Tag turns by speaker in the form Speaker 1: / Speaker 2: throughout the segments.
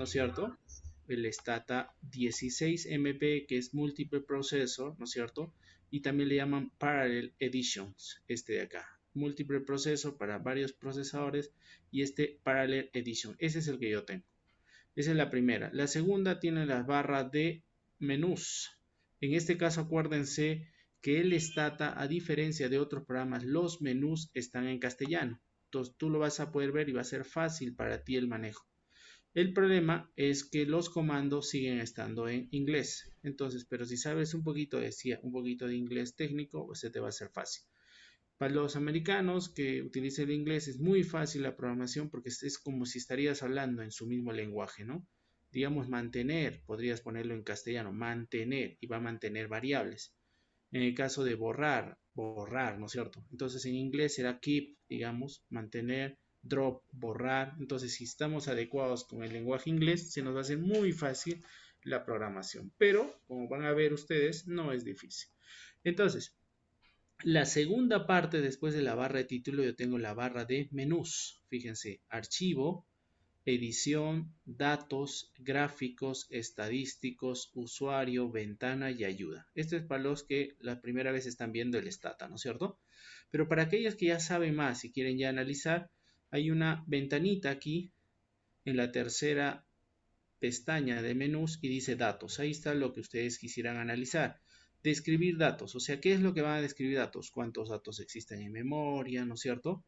Speaker 1: ¿no es cierto? El STATA 16MP, que es Multiple Processor, ¿no es cierto? Y también le llaman Parallel Editions, este de acá. Múltiple Processor para varios procesadores y este Parallel Edition. Ese es el que yo tengo. Esa es la primera. La segunda tiene las barras de menús. En este caso, acuérdense que el Stata, a diferencia de otros programas, los menús están en castellano. Entonces tú lo vas a poder ver y va a ser fácil para ti el manejo. El problema es que los comandos siguen estando en inglés. Entonces, pero si sabes un poquito de inglés técnico, pues se te va a hacer fácil. Para los americanos que utilizan el inglés es muy fácil la programación porque es como si estarías hablando en su mismo lenguaje, ¿no? Digamos mantener, podrías ponerlo en castellano, mantener y va a mantener variables. En el caso de borrar, borrar, ¿no es cierto? Entonces en inglés será keep, digamos, mantener, drop, borrar. Entonces si estamos adecuados con el lenguaje inglés, se nos va a hacer muy fácil la programación. Pero, como van a ver ustedes, no es difícil. Entonces, la segunda parte después de la barra de título yo tengo la barra de menús. Fíjense, archivo, edición, datos, gráficos, estadísticos, usuario, ventana y ayuda. Esto es para los que la primera vez están viendo el Stata, ¿no es cierto? Pero para aquellos que ya saben más y quieren ya analizar, hay una ventanita aquí en la tercera pestaña de menús y dice datos. Ahí está lo que ustedes quisieran analizar. Describir datos, o sea, ¿qué es lo que van a describir datos? ¿Cuántos datos existen en memoria, no es cierto?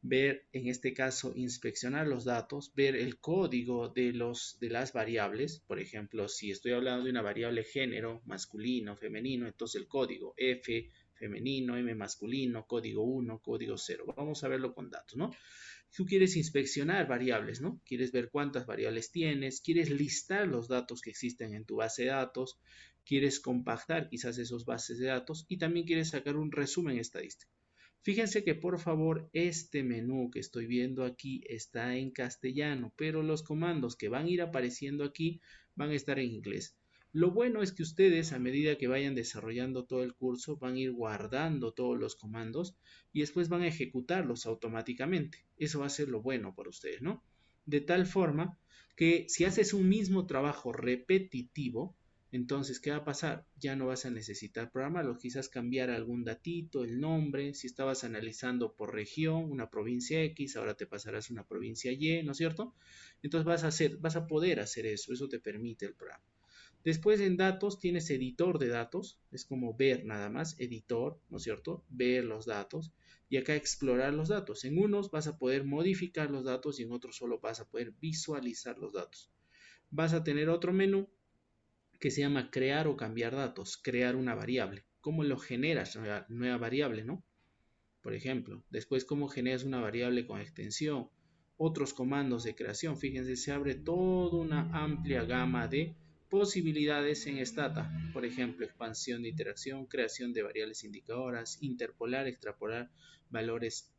Speaker 1: Ver, en este caso, inspeccionar los datos, ver el código de las variables. Por ejemplo, si estoy hablando de una variable género, masculino, femenino, entonces el código F femenino, M masculino, código 1, código 0. Vamos a verlo con datos, ¿no? Tú quieres inspeccionar variables, ¿no? Quieres ver cuántas variables tienes, quieres listar los datos que existen en tu base de datos, quieres compactar quizás esos bases de datos y también quieres sacar un resumen estadístico. Fíjense que por favor este menú que estoy viendo aquí está en castellano, pero los comandos que van a ir apareciendo aquí van a estar en inglés. Lo bueno es que ustedes a medida que vayan desarrollando todo el curso van a ir guardando todos los comandos y después van a ejecutarlos automáticamente. Eso va a ser lo bueno para ustedes, ¿no? De tal forma que si haces un mismo trabajo repetitivo, entonces, ¿qué va a pasar? Ya no vas a necesitar programarlo, quizás cambiar algún datito, el nombre, si estabas analizando por región, una provincia X, ahora te pasarás a una provincia Y, ¿no es cierto? Entonces vas a poder hacer eso te permite el programa. Después en datos tienes editor de datos, es como ver nada más, editor, ¿no es cierto? Ver los datos y acá explorar los datos. En unos vas a poder modificar los datos y en otros solo vas a poder visualizar los datos. Vas a tener otro menú que se llama crear o cambiar datos, crear una variable. ¿Cómo lo generas? Nueva variable, ¿no? Por ejemplo, después cómo generas una variable con extensión, otros comandos de creación. Fíjense, se abre toda una amplia gama de posibilidades en Stata. Por ejemplo, expansión de interacción, creación de variables indicadoras, interpolar, extrapolar valores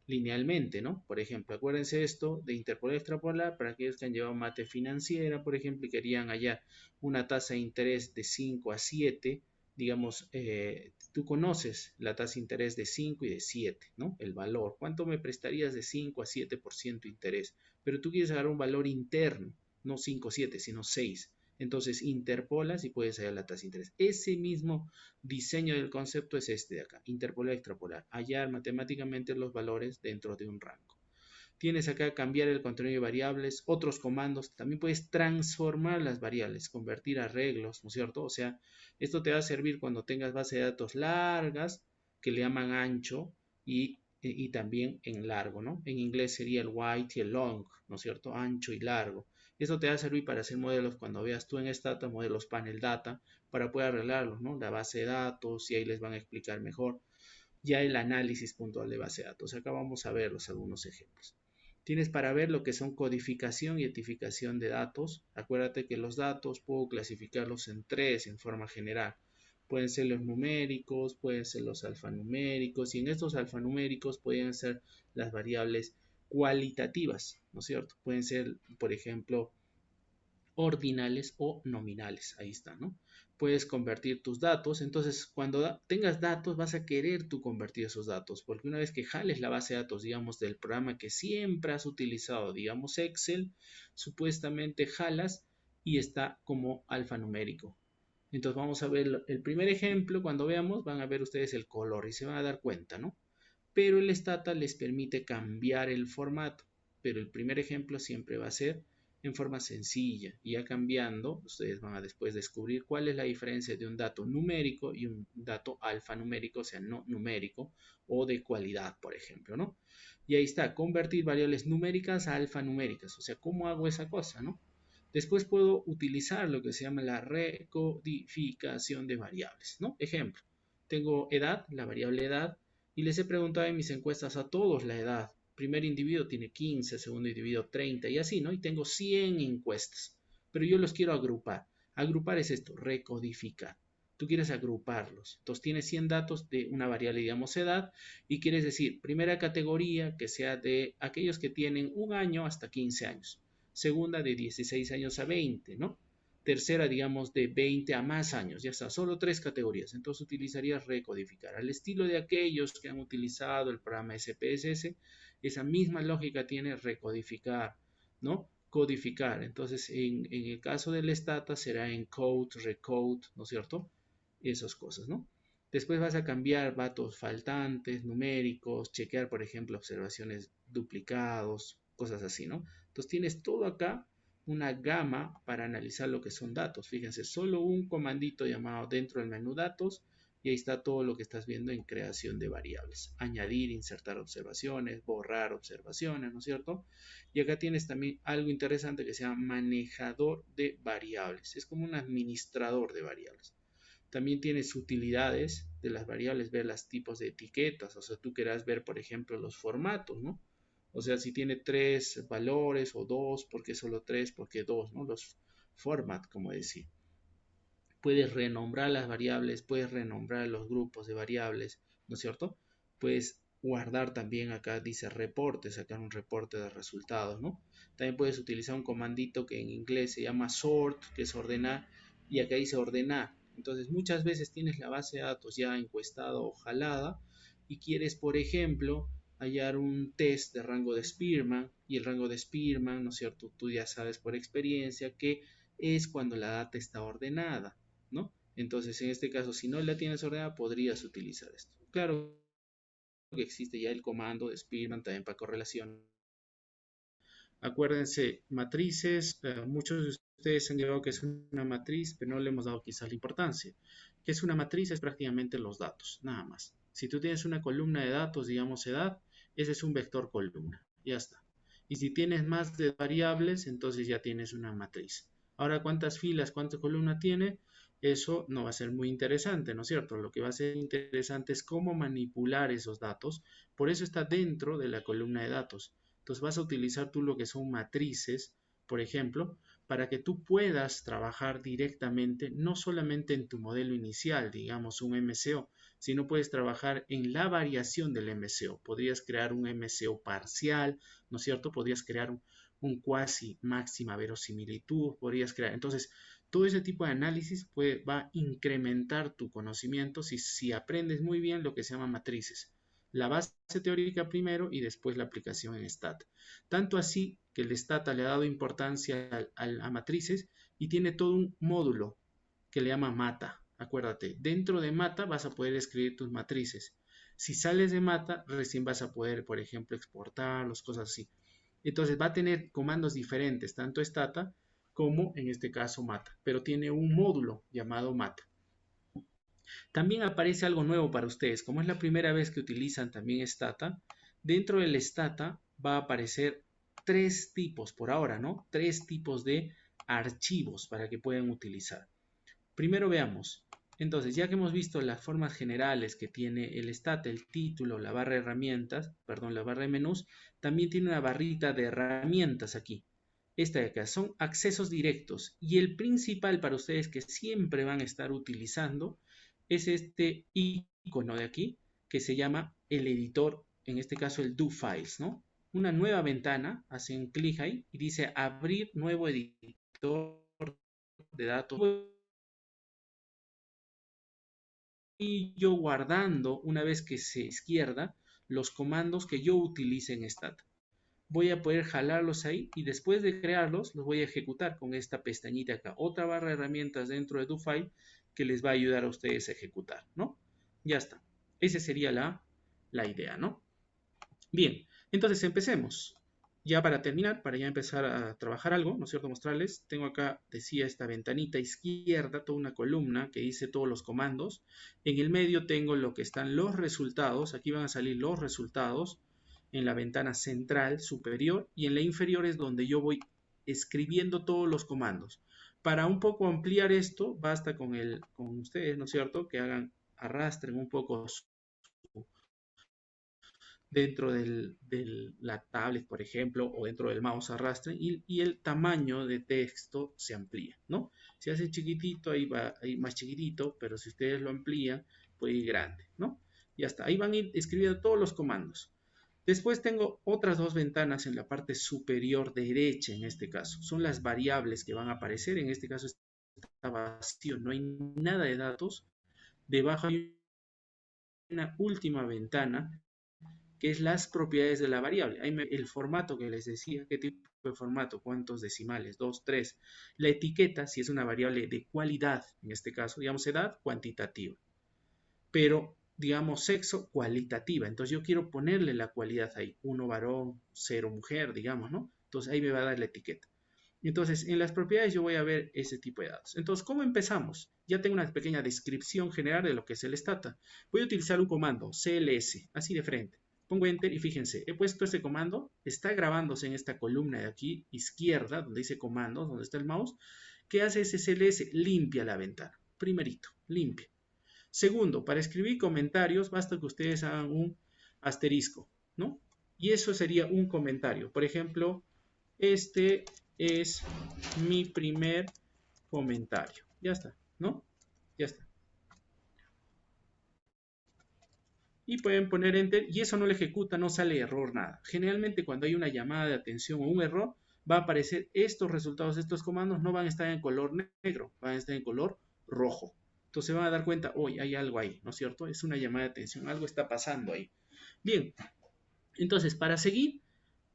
Speaker 1: linealmente, ¿no? Por ejemplo, acuérdense esto de interpolar, extrapolar para aquellos que han llevado mate financiera, por ejemplo, y querían hallar una tasa de interés de 5 a 7, digamos, tú conoces la tasa de interés de 5 y de 7, ¿no? El valor. ¿Cuánto me prestarías de 5 a 7% de interés? Pero tú quieres agarrar un valor interno, no 5 o 7, sino 6. Entonces interpolas y puedes hallar la tasa de interés. Ese mismo diseño del concepto es este de acá, interpolar, extrapolar, hallar matemáticamente los valores dentro de un rango. Tienes acá cambiar el contenido de variables, otros comandos, también puedes transformar las variables, convertir arreglos, ¿no es cierto? O sea, esto te va a servir cuando tengas base de datos largas, que le llaman ancho, y también en largo, ¿no? En inglés sería el wide y el long, ¿no es cierto? Ancho y largo. Esto te va a servir para hacer modelos cuando veas tú en Stata, modelos panel data, para poder arreglarlos, ¿no? La base de datos, y ahí les van a explicar mejor ya el análisis puntual de base de datos. Acá vamos a ver algunos ejemplos. Tienes para ver lo que son codificación y identificación de datos. Acuérdate que los datos puedo clasificarlos en tres en forma general. Pueden ser los numéricos, pueden ser los alfanuméricos, y en estos alfanuméricos pueden ser las variables cualitativas, ¿no es cierto? Pueden ser, por ejemplo, ordinales o nominales. Ahí está, ¿no? puedes convertir tus datos. Entonces, cuando tengas datos, vas a querer tú convertir esos datos, porque una vez que jales la base de datos, digamos, del programa que siempre has utilizado, digamos Excel, supuestamente jalas y está como alfanumérico. Entonces vamos a ver el primer ejemplo. Cuando veamos, van a ver ustedes el color y se van a dar cuenta, ¿no? Pero el Stata les permite cambiar el formato, pero el primer ejemplo siempre va a ser en forma sencilla, y ya cambiando, ustedes van a después descubrir cuál es la diferencia de un dato numérico y un dato alfanumérico, o sea, no numérico, o de cualidad, por ejemplo, ¿no? Y ahí está, convertir variables numéricas a alfanuméricas, o sea, ¿cómo hago esa cosa, no? Después puedo utilizar lo que se llama la recodificación de variables, ¿no? Ejemplo, tengo edad, la variable edad, y les he preguntado en mis encuestas a todos la edad. Primer individuo tiene 15, segundo individuo 30 y así, ¿no? Y tengo 100 encuestas, pero yo los quiero agrupar. Agrupar es esto, recodificar. Tú quieres agruparlos. Entonces tienes 100 datos de una variable, digamos, edad, y quieres decir, primera categoría que sea de aquellos que tienen un año hasta 15 años. Segunda de 16 años a 20, ¿no? Tercera, digamos, de 20 a más años. Ya está, solo 3 categorías. Entonces utilizarías recodificar. Al estilo de aquellos que han utilizado el programa SPSS, esa misma lógica tiene recodificar, ¿no? Codificar. Entonces, en el caso del Stata será encode, recode, ¿no es cierto? Esas cosas, ¿no? Después vas a cambiar datos faltantes, numéricos, chequear, por ejemplo, observaciones duplicados, cosas así, ¿no? Entonces tienes todo acá una gama para analizar lo que son datos. Fíjense, solo un comandito llamado dentro del menú datos y ahí está todo lo que estás viendo en creación de variables. Añadir, insertar observaciones, borrar observaciones, ¿no es cierto? Y acá tienes también algo interesante que se llama manejador de variables. Es como un administrador de variables. También tienes utilidades de las variables, ver los tipos de etiquetas. O sea, tú querrás ver, por ejemplo, los formatos, ¿no? O sea, si tiene 3 valores o 2, ¿por qué solo 3? ¿Por qué 2? ¿No? Los format, como decir. Puedes renombrar las variables, puedes renombrar los grupos de variables, ¿no es cierto? Puedes guardar también, acá dice reporte, sacar un reporte de resultados, ¿no? También puedes utilizar un comandito que en inglés se llama sort, que es ordenar, y acá dice ordenar. Entonces muchas veces tienes la base de datos ya encuestada o jalada y quieres, por ejemplo, hallar un test de rango de Spearman, y el rango de Spearman, ¿no es cierto? Tú ya sabes por experiencia que es cuando la data está ordenada, ¿no? Entonces, en este caso, si no la tienes ordenada, podrías utilizar esto. Claro que existe ya el comando de Spearman también para correlación. Acuérdense, matrices, muchos de ustedes han llevado que es una matriz, pero no le hemos dado quizás la importancia. ¿Qué es una matriz? Es prácticamente los datos, nada más. Si tú tienes una columna de datos, digamos edad, ese es un vector columna, ya está. Y si tienes más de variables, entonces ya tienes una matriz. Ahora, ¿cuántas filas, cuánta columna tiene? Eso no va a ser muy interesante, ¿no es cierto? Lo que va a ser interesante es cómo manipular esos datos. Por eso está dentro de la columna de datos. Entonces vas a utilizar tú lo que son matrices, por ejemplo, para que tú puedas trabajar directamente, no solamente en tu modelo inicial, digamos un MCO, sino puedes trabajar en la variación del MCO. Podrías crear un MCO parcial, ¿no es cierto? Podrías crear un cuasi máxima verosimilitud, podrías crear. Entonces, todo ese tipo de análisis va a incrementar tu conocimiento si aprendes muy bien lo que se llama matrices. La base teórica primero y después la aplicación en Stata. Tanto así que el Stata le ha dado importancia a matrices y tiene todo un módulo que le llama Mata. Acuérdate, dentro de Mata vas a poder escribir tus matrices. Si sales de Mata, recién vas a poder, por ejemplo, exportarlos, cosas así. Entonces va a tener comandos diferentes, tanto Stata como en este caso Mata, pero tiene un módulo llamado Mata. También aparece algo nuevo para ustedes, como es la primera vez que utilizan también Stata, dentro del Stata va a aparecer 3 tipos por ahora, ¿no? 3 tipos de archivos para que puedan utilizar. Primero veamos. Entonces, ya que hemos visto las formas generales que tiene el Stata, el título, la barra de herramientas, perdón, la barra de menús, también tiene una barrita de herramientas aquí. Esta de acá son accesos directos y el principal para ustedes que siempre van a estar utilizando es este icono de aquí que se llama el editor, en este caso el Do Files, ¿no? Una nueva ventana, hacen clic ahí y dice abrir nuevo editor de datos yo guardando, una vez que se izquierda, los comandos que yo utilice en Stata. Voy a poder jalarlos ahí y después de crearlos, los voy a ejecutar con esta pestañita acá. Otra barra de herramientas dentro de DoFile que les va a ayudar a ustedes a ejecutar, ¿no? Ya está. Esa sería la idea, ¿no? Bien, entonces empecemos. Ya para terminar, para ya empezar a trabajar algo, ¿no es cierto? Mostrarles, tengo acá, decía, esta ventanita izquierda, toda una columna que dice todos los comandos. En el medio tengo lo que están los resultados, aquí van a salir los resultados en la ventana central superior y en la inferior es donde yo voy escribiendo todos los comandos. Para un poco ampliar esto, basta con ustedes, ¿no es cierto? Que arrastren un poco dentro de la tablet, por ejemplo, o dentro del mouse arrastren y el tamaño de texto se amplía, ¿no? Si hace chiquitito, ahí va ahí más chiquitito, pero si ustedes lo amplían, puede ir grande, ¿no? Ya está, ahí van a ir escribiendo todos los comandos. Después tengo otras dos ventanas en la parte superior derecha, en este caso. Son las variables que van a aparecer, en este caso está vacío, no hay nada de datos. Debajo hay una última ventana que es las propiedades de la variable. Ahí el formato que les decía, qué tipo de formato, cuántos decimales, 2, 3. La etiqueta, si es una variable de cualidad, en este caso, digamos edad, cuantitativa. Pero, digamos sexo, cualitativa. Entonces yo quiero ponerle la cualidad ahí, 1 varón, 0 mujer, digamos, ¿no? Entonces ahí me va a dar la etiqueta. Entonces, en las propiedades yo voy a ver ese tipo de datos. Entonces, ¿cómo empezamos? Ya tengo una pequeña descripción general de lo que es el Stata. Voy a utilizar un comando, cls, así de frente. Pongo Enter y fíjense, he puesto ese comando, está grabándose en esta columna de aquí, izquierda, donde dice comandos, donde está el mouse. ¿Qué hace ese cls? Limpia la ventana. Primerito, limpia. Segundo, para escribir comentarios, basta que ustedes hagan un asterisco, ¿no? Y eso sería un comentario. Por ejemplo, este es mi primer comentario. Ya está, ¿no? Ya está. Y pueden poner Enter y eso no le ejecuta, no sale error, nada. Generalmente cuando hay una llamada de atención o un error, va a aparecer estos resultados, estos comandos no van a estar en color negro, van a estar en color rojo. Entonces se van a dar cuenta, hoy hay algo ahí, ¿no es cierto? Es una llamada de atención, algo está pasando ahí. Bien, entonces para seguir,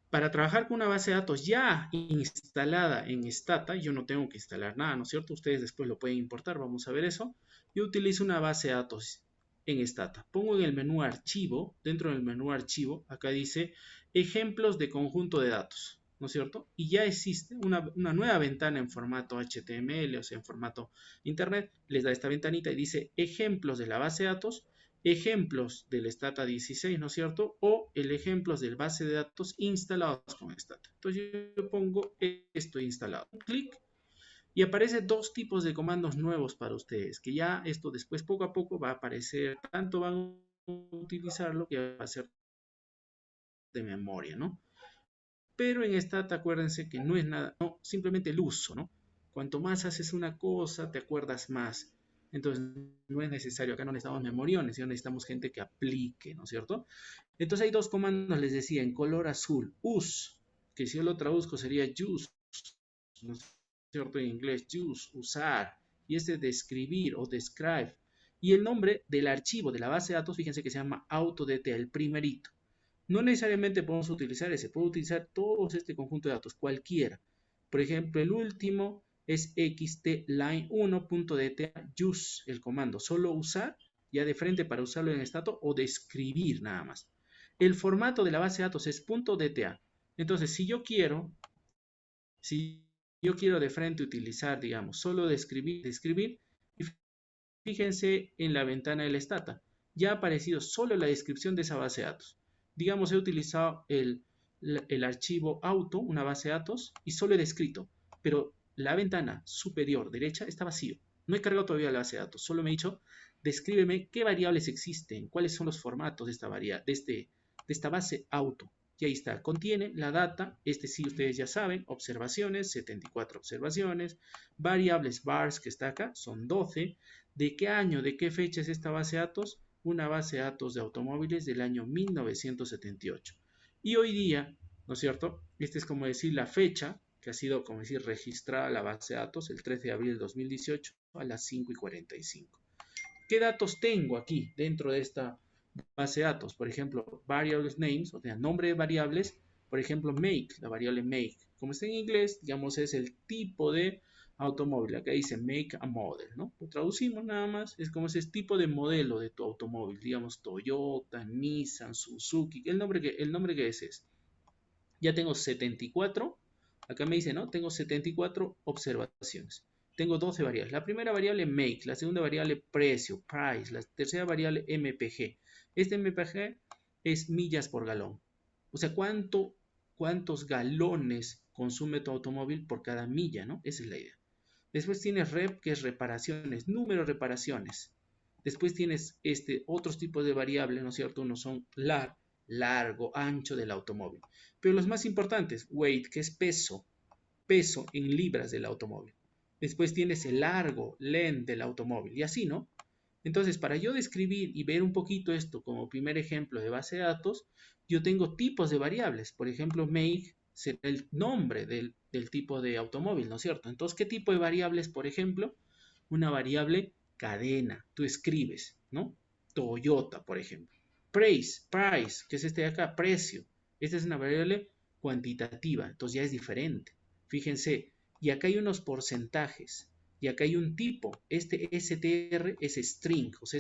Speaker 1: para trabajar con una base de datos ya instalada en Stata, yo no tengo que instalar nada, ¿no es cierto? Ustedes después lo pueden importar, vamos a ver eso. Yo utilizo una base de datos en Stata. Pongo en el menú archivo, dentro del menú archivo, acá dice ejemplos de conjunto de datos, ¿no es cierto? Y ya existe una nueva ventana en formato HTML, o sea, en formato internet, les da esta ventanita y dice ejemplos de la base de datos, ejemplos del Stata 16, ¿no es cierto? O el ejemplos del base de datos instalados con Stata. Entonces yo pongo esto instalado. Clic y aparece dos tipos de comandos nuevos para ustedes, que ya esto después poco a poco va a aparecer, tanto van a utilizarlo que va a ser de memoria, ¿no? Pero en Stata acuérdense que no es nada, no, simplemente el uso, ¿no? Cuanto más haces una cosa, te acuerdas más. Entonces, no es necesario, acá no necesitamos memoriones, sino necesitamos gente que aplique, ¿no es cierto? Entonces hay dos comandos, les decía, en color azul, use, que si yo lo traduzco sería use, ¿no es cierto? En inglés, use, usar, y este de escribir o describe. Y el nombre del archivo de la base de datos, fíjense que se llama AutoDT, el primerito. No necesariamente podemos utilizar ese, puedo utilizar todos este conjunto de datos, cualquiera. Por ejemplo, el último es xtline1.dta use, el comando, solo usar, ya de frente para usarlo en Stata o describir nada más. El formato de la base de datos es .dta. Entonces, si yo quiero de frente utilizar, digamos, solo describir, fíjense en la ventana del Stata. Ya ha aparecido solo la descripción de esa base de datos. Digamos, he utilizado el archivo auto, una base de datos, y solo he descrito, pero la ventana superior derecha está vacío. No he cargado todavía la base de datos, solo me he dicho, descríbeme qué variables existen, cuáles son los formatos de esta base auto. Y ahí está, contiene la data, sí ustedes ya saben, observaciones, 74 observaciones, variables vars que está acá, son 12. ¿De qué año, de qué fecha es esta base de datos? Una base de datos de automóviles del año 1978. Y hoy día, ¿no es cierto? Esta es como decir la fecha que ha sido, como decir, registrada la base de datos el 13 de abril de 2018 a las 5:45. ¿Qué datos tengo aquí dentro de esta base de datos? Por ejemplo, variables names, o sea, nombre de variables. Por ejemplo, make, la variable make. Como está en inglés, digamos, es el tipo de automóvil. Acá dice make a model, ¿no? Lo traducimos nada más. Es como ese tipo de modelo de tu automóvil. Digamos, Toyota, Nissan, Suzuki. El nombre que es. Ya tengo 74. Acá me dice, ¿no? Tengo 74 observaciones. Tengo 12 variables. La primera variable make, la segunda variable precio, price, la tercera variable MPG. Este MPG es millas por galón. O sea, cuántos galones consume tu automóvil por cada milla, ¿no? Esa es la idea. Después tienes rep, que es reparaciones, número de reparaciones. Después tienes otros tipos de variables, ¿no es cierto? Uno son largo, ancho del automóvil. Pero los más importantes, weight, que es peso en libras del automóvil. Después tienes el largo, length del automóvil y así, ¿no? Entonces, para yo describir y ver un poquito esto como primer ejemplo de base de datos, yo tengo tipos de variables. Por ejemplo, make será el nombre del tipo de automóvil, ¿no es cierto? Entonces, ¿qué tipo de variables? Por ejemplo, una variable cadena. Tú escribes, ¿no? Toyota, por ejemplo. Price, que es este de acá, precio. Esta es una variable cuantitativa, entonces ya es diferente. Fíjense, y acá hay unos porcentajes. Y acá hay un tipo, este str es string, o sea,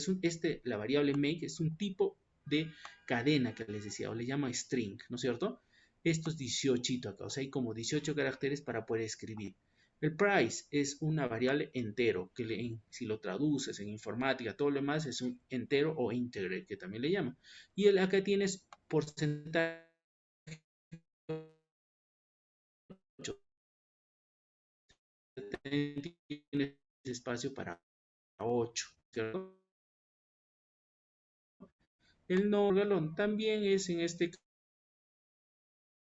Speaker 1: la variable make es un tipo de cadena que les decía, o le llama string, ¿no es cierto? Esto es 18 acá, o sea, hay como 18 caracteres para poder escribir. El price es una variable entero, que si lo traduces en informática, todo lo demás es un entero o integer, que también le llaman. Y acá tienes porcentaje, tienes espacio para 8, ¿cierto? El no galón también es en este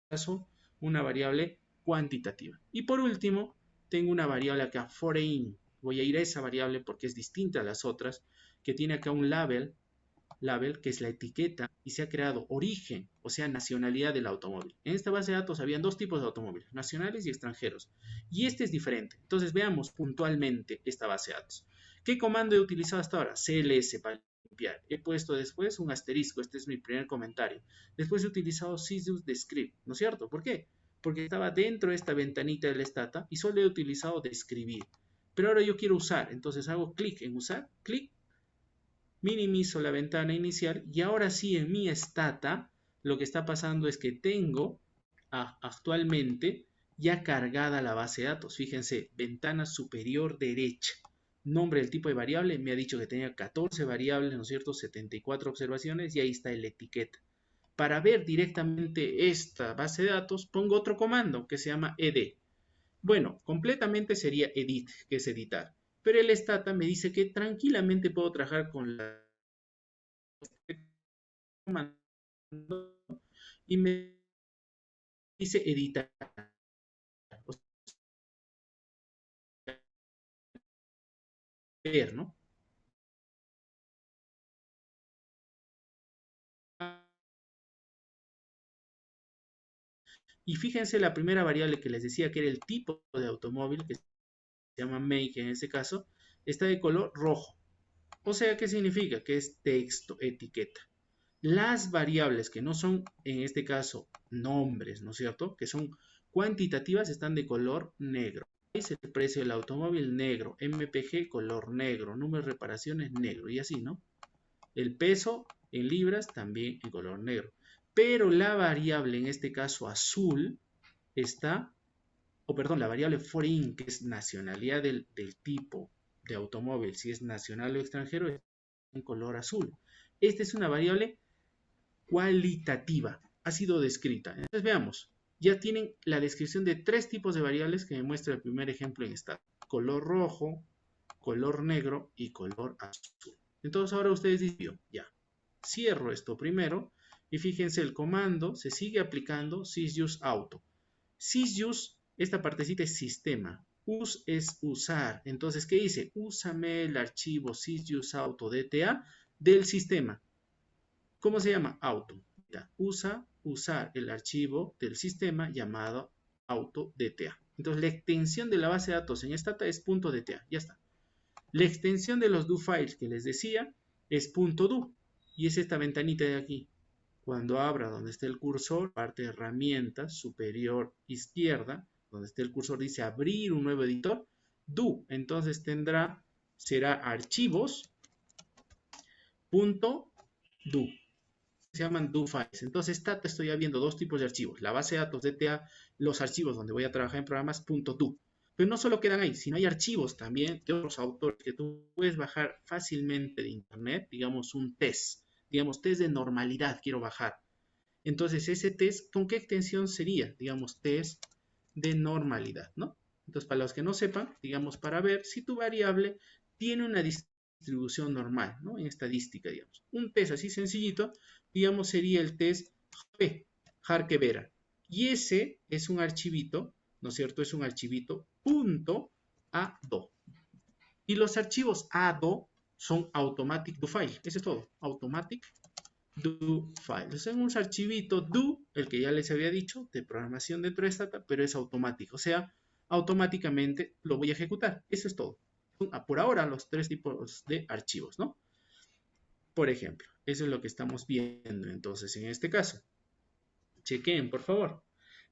Speaker 1: caso una variable cuantitativa. Y por último, tengo una variable acá, foreign. Voy a ir a esa variable porque es distinta a las otras, que tiene acá un label, que es la etiqueta, y se ha creado origen, o sea, nacionalidad del automóvil. En esta base de datos habían dos tipos de automóviles, nacionales y extranjeros. Y este es diferente. Entonces veamos puntualmente esta base de datos. ¿Qué comando he utilizado hasta ahora? CLS para limpiar. He puesto después un asterisco, este es mi primer comentario. Después he utilizado syslus descript, ¿no es cierto? ¿Por qué? Porque estaba dentro de esta ventanita del stata y solo he utilizado describir. Pero ahora yo quiero usar, entonces hago clic en usar, clic, minimizo la ventana inicial y ahora sí en mi stata lo que está pasando es que tengo actualmente ya cargada la base de datos. Fíjense, ventana superior derecha. Nombre del tipo de variable, me ha dicho que tenía 14 variables, ¿no es cierto? 74 observaciones y ahí está la etiqueta. Para ver directamente esta base de datos, pongo otro comando que se llama ed. Bueno, completamente sería edit, que es editar. Pero el stata me dice que tranquilamente puedo trabajar con la comando y me dice editar. O sea, ver, ¿no? Y fíjense la primera variable que les decía que era el tipo de automóvil, que se llama make en este caso, está de color rojo. O sea, ¿qué significa? Que es texto, etiqueta. Las variables que no son, en este caso, nombres, ¿no es cierto? Que son cuantitativas, están de color negro. Es el precio del automóvil negro, MPG color negro, número de reparaciones negro y así, ¿no? El peso en libras también en color negro. Pero la variable, en este caso azul, está, o perdón, la variable foreign, que es nacionalidad del tipo de automóvil, si es nacional o extranjero, es en color azul. Esta es una variable cualitativa, ha sido descrita. Entonces veamos, ya tienen la descripción de tres tipos de variables que me muestra el primer ejemplo en esta. Color rojo, color negro y color azul. Entonces ahora ustedes dicen, ya, cierro esto primero y fíjense el comando se sigue aplicando sysuse auto. Sysuse, esta partecita es sistema. Use es usar. Entonces, ¿qué dice? Úsame el archivo sysuse auto DTA del sistema. ¿Cómo se llama? Auto. Usar el archivo del sistema llamado auto DTA. Entonces, la extensión de la base de datos en Stata es .dta. Ya está. La extensión de los do files que les decía es .do y es esta ventanita de aquí. Cuando abra donde esté el cursor, parte de herramientas superior izquierda, donde esté el cursor dice abrir un nuevo editor, do, entonces será archivos.do. Se llaman do files. Entonces, Stata estoy viendo dos tipos de archivos. La base de datos DTA, los archivos donde voy a trabajar en programas .do. Pero no solo quedan ahí, sino hay archivos también de otros autores que tú puedes bajar fácilmente de internet, digamos un test, digamos test de normalidad quiero bajar. Entonces, ese test, ¿con qué extensión sería? Digamos, test de normalidad, ¿no? Entonces, para los que no sepan, digamos, para ver si tu variable tiene una distribución normal, ¿no? En estadística, digamos. Un test así sencillito, digamos, sería el test P, Harkevera. Y ese es un archivito, ¿no es cierto? Es un archivito .ado. Y los archivos ado son automatic do file. Eso es todo. Automatic do file. Es un archivito do, el que ya les había dicho, de programación dentro de Stata, pero es automático. O sea, automáticamente lo voy a ejecutar. Eso es todo. Por ahora, los tres tipos de archivos, ¿no? Por ejemplo, eso es lo que estamos viendo entonces en este caso. Chequen, por favor.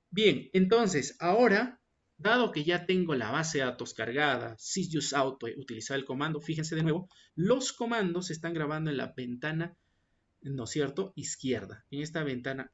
Speaker 1: Bien, entonces, ahora, dado que ya tengo la base de datos cargada, sysusauto, utilizar el comando, fíjense de nuevo, los comandos se están grabando en la ventana, ¿no es cierto?, izquierda. En esta ventana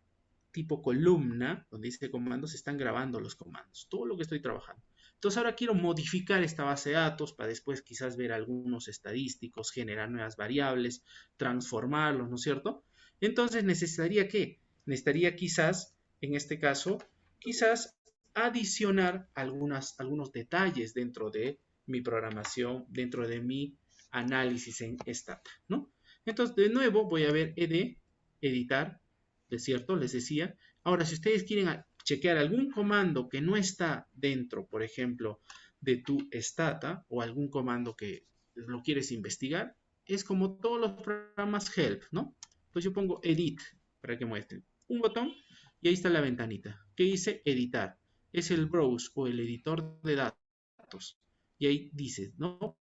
Speaker 1: tipo columna, donde dice comandos, se están grabando los comandos, todo lo que estoy trabajando. Entonces ahora quiero modificar esta base de datos para después quizás ver algunos estadísticos, generar nuevas variables, transformarlos, ¿no es cierto? Entonces necesitaría ¿qué? Necesitaría quizás, en este caso, quizás adicionar algunos detalles dentro de mi programación, dentro de mi análisis en Stata, ¿no? Entonces, de nuevo, voy a ver ed, editar, ¿de cierto? Les decía. Ahora, si ustedes quieren chequear algún comando que no está dentro, por ejemplo, de tu Stata o algún comando que lo quieres investigar, es como todos los programas help, ¿no? Entonces yo pongo edit para que muestren un botón y ahí está la ventanita. ¿Qué dice? Editar. Es el browse o el editor de datos. Y ahí dice, ¿no?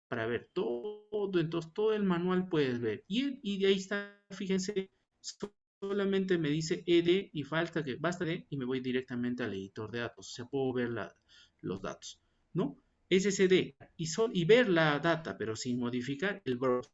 Speaker 1: Para ver todo, entonces todo el manual puedes ver. Y de ahí está, fíjense, solamente me dice ed y falta que basta de y me voy directamente al editor de datos. O sea, puedo ver los datos, ¿no? SSD y ver la data, pero sin modificar el browser.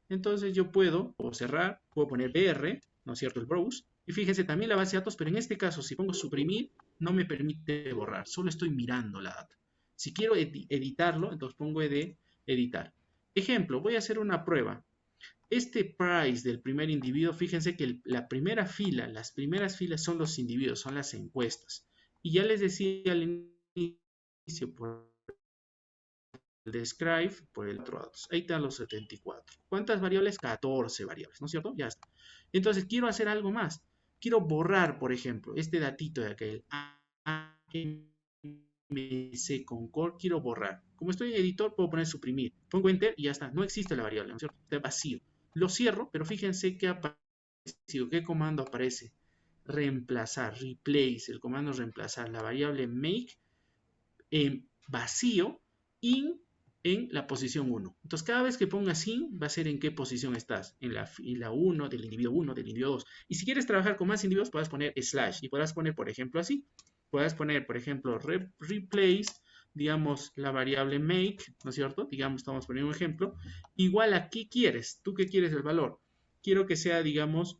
Speaker 1: Entonces yo puedo cerrar, puedo poner br, ¿no es cierto? El browse. Y fíjense también la base de datos, pero en este caso, si pongo suprimir, no me permite borrar, solo estoy mirando la data. Si quiero editarlo, entonces pongo ed, editar. Ejemplo, voy a hacer una prueba. Este price del primer individuo, fíjense que la primera fila, las primeras filas son los individuos, son las encuestas. Y ya les decía al inicio, por el describe, por el otro datos. Ahí están los 74. ¿Cuántas variables? 14 variables, ¿no es cierto? Ya está. Entonces, quiero hacer algo más. Quiero borrar, por ejemplo, este datito de aquel AMC Concord, quiero borrar. Como estoy en editor, puedo poner suprimir. Pongo enter y ya está. No existe la variable, ¿no es cierto? Está vacío. Lo cierro, pero fíjense qué aparecido, qué comando aparece. Reemplazar, replace, el comando reemplazar la variable make en vacío in en la posición 1. Entonces, cada vez que pongas in, va a ser en qué posición estás. En la 1, del individuo 1, del individuo 2. Y si quieres trabajar con más individuos, puedes poner slash. Y podrás poner, por ejemplo, así. Puedes poner, por ejemplo, replace, digamos, la variable make, ¿no es cierto? Digamos, estamos poniendo un ejemplo. Igual a qué quieres. ¿Tú qué quieres el valor? Quiero que sea, digamos,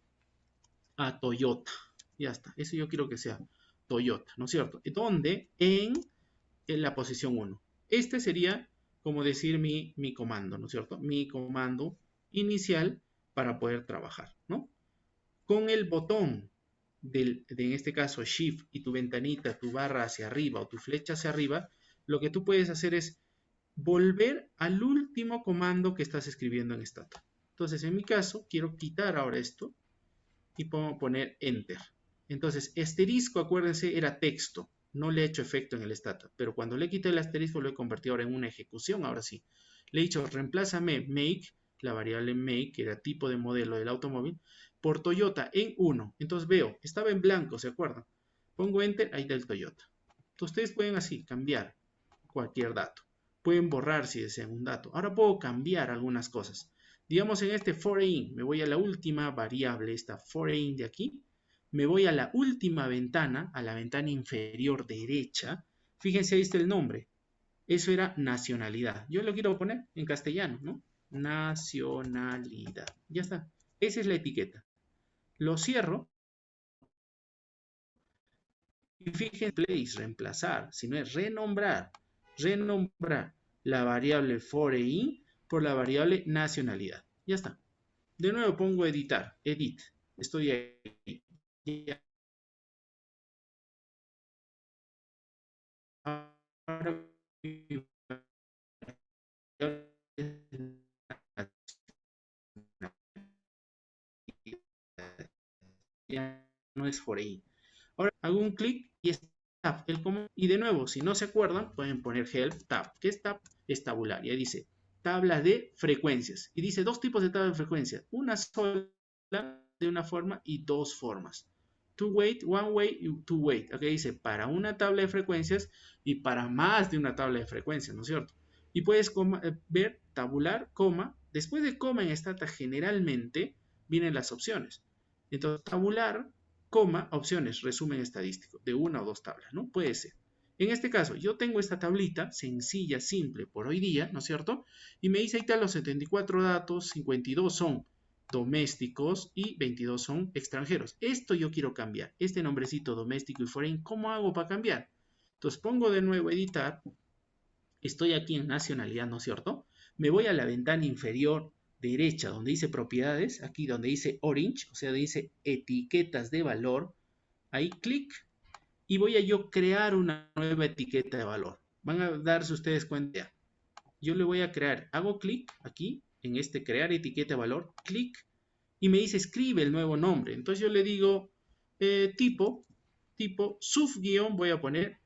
Speaker 1: a Toyota. Ya está. Eso yo quiero que sea Toyota, ¿no es cierto? ¿Dónde? En la posición 1. Este sería, como decir, mi comando, ¿no es cierto? Mi comando inicial para poder trabajar, ¿no? Con el botón en este caso, Shift y tu ventanita, tu barra hacia arriba o tu flecha hacia arriba, lo que tú puedes hacer es volver al último comando que estás escribiendo en Stata. Entonces, en mi caso, quiero quitar ahora esto y puedo poner Enter. Entonces, asterisco, acuérdense, era texto. No le he hecho efecto en el Stata, pero cuando le quité el asterisco lo he convertido ahora en una ejecución, ahora sí. Le he dicho, reemplázame make, la variable make, que era tipo de modelo del automóvil, por Toyota en 1. Entonces veo, estaba en blanco, ¿se acuerdan? Pongo Enter, ahí está el Toyota. Entonces ustedes pueden así cambiar cualquier dato. Pueden borrar si desean un dato. Ahora puedo cambiar algunas cosas. Digamos en este foreign, me voy a la última variable, esta foreign de aquí. Me voy a la última ventana, a la ventana inferior derecha. Fíjense, ahí está el nombre. Eso era nacionalidad. Yo lo quiero poner en castellano, ¿no? Nacionalidad. Ya está. Esa es la etiqueta. Lo cierro. Y fíjense, place, reemplazar, sino es renombrar. Renombrar la variable foreign por la variable nacionalidad. Ya está. De nuevo pongo editar. Edit. Estoy ahí. Ya. Ahora ya no es foreign. Ahora hago un clic y es tab. Y de nuevo, si no se acuerdan, pueden poner help tab. ¿Qué es tab? Es tabular. Y ahí dice tabla de frecuencias. Y dice dos tipos de tabla de frecuencias. Una sola de una forma y dos formas. Two weight, one way y two weight. Aquí dice para una tabla de frecuencias y para más de una tabla de frecuencias, ¿no es cierto? Y puedes ver tabular, coma. Después de coma en Stata generalmente vienen las opciones. Entonces tabular, coma, opciones, resumen estadístico, de una o dos tablas, ¿no? Puede ser. En este caso, yo tengo esta tablita sencilla, simple, por hoy día, ¿no es cierto? Y me dice ahí están los 74 datos, 52 son domésticos y 22 son extranjeros. Esto yo quiero cambiar. Este nombrecito doméstico y foreign, ¿cómo hago para cambiar? Entonces pongo de nuevo editar. Estoy aquí en nacionalidad, ¿no es cierto? Me voy a la ventana inferior derecha donde dice propiedades, aquí donde dice orange, o sea, donde dice etiquetas de valor. Ahí clic y voy a yo crear una nueva etiqueta de valor. Van a darse ustedes cuenta. Yo le voy a crear, hago clic aquí en este crear etiqueta de valor, clic y me dice escribe el nuevo nombre. Entonces yo le digo tipo sub-guión, voy a poner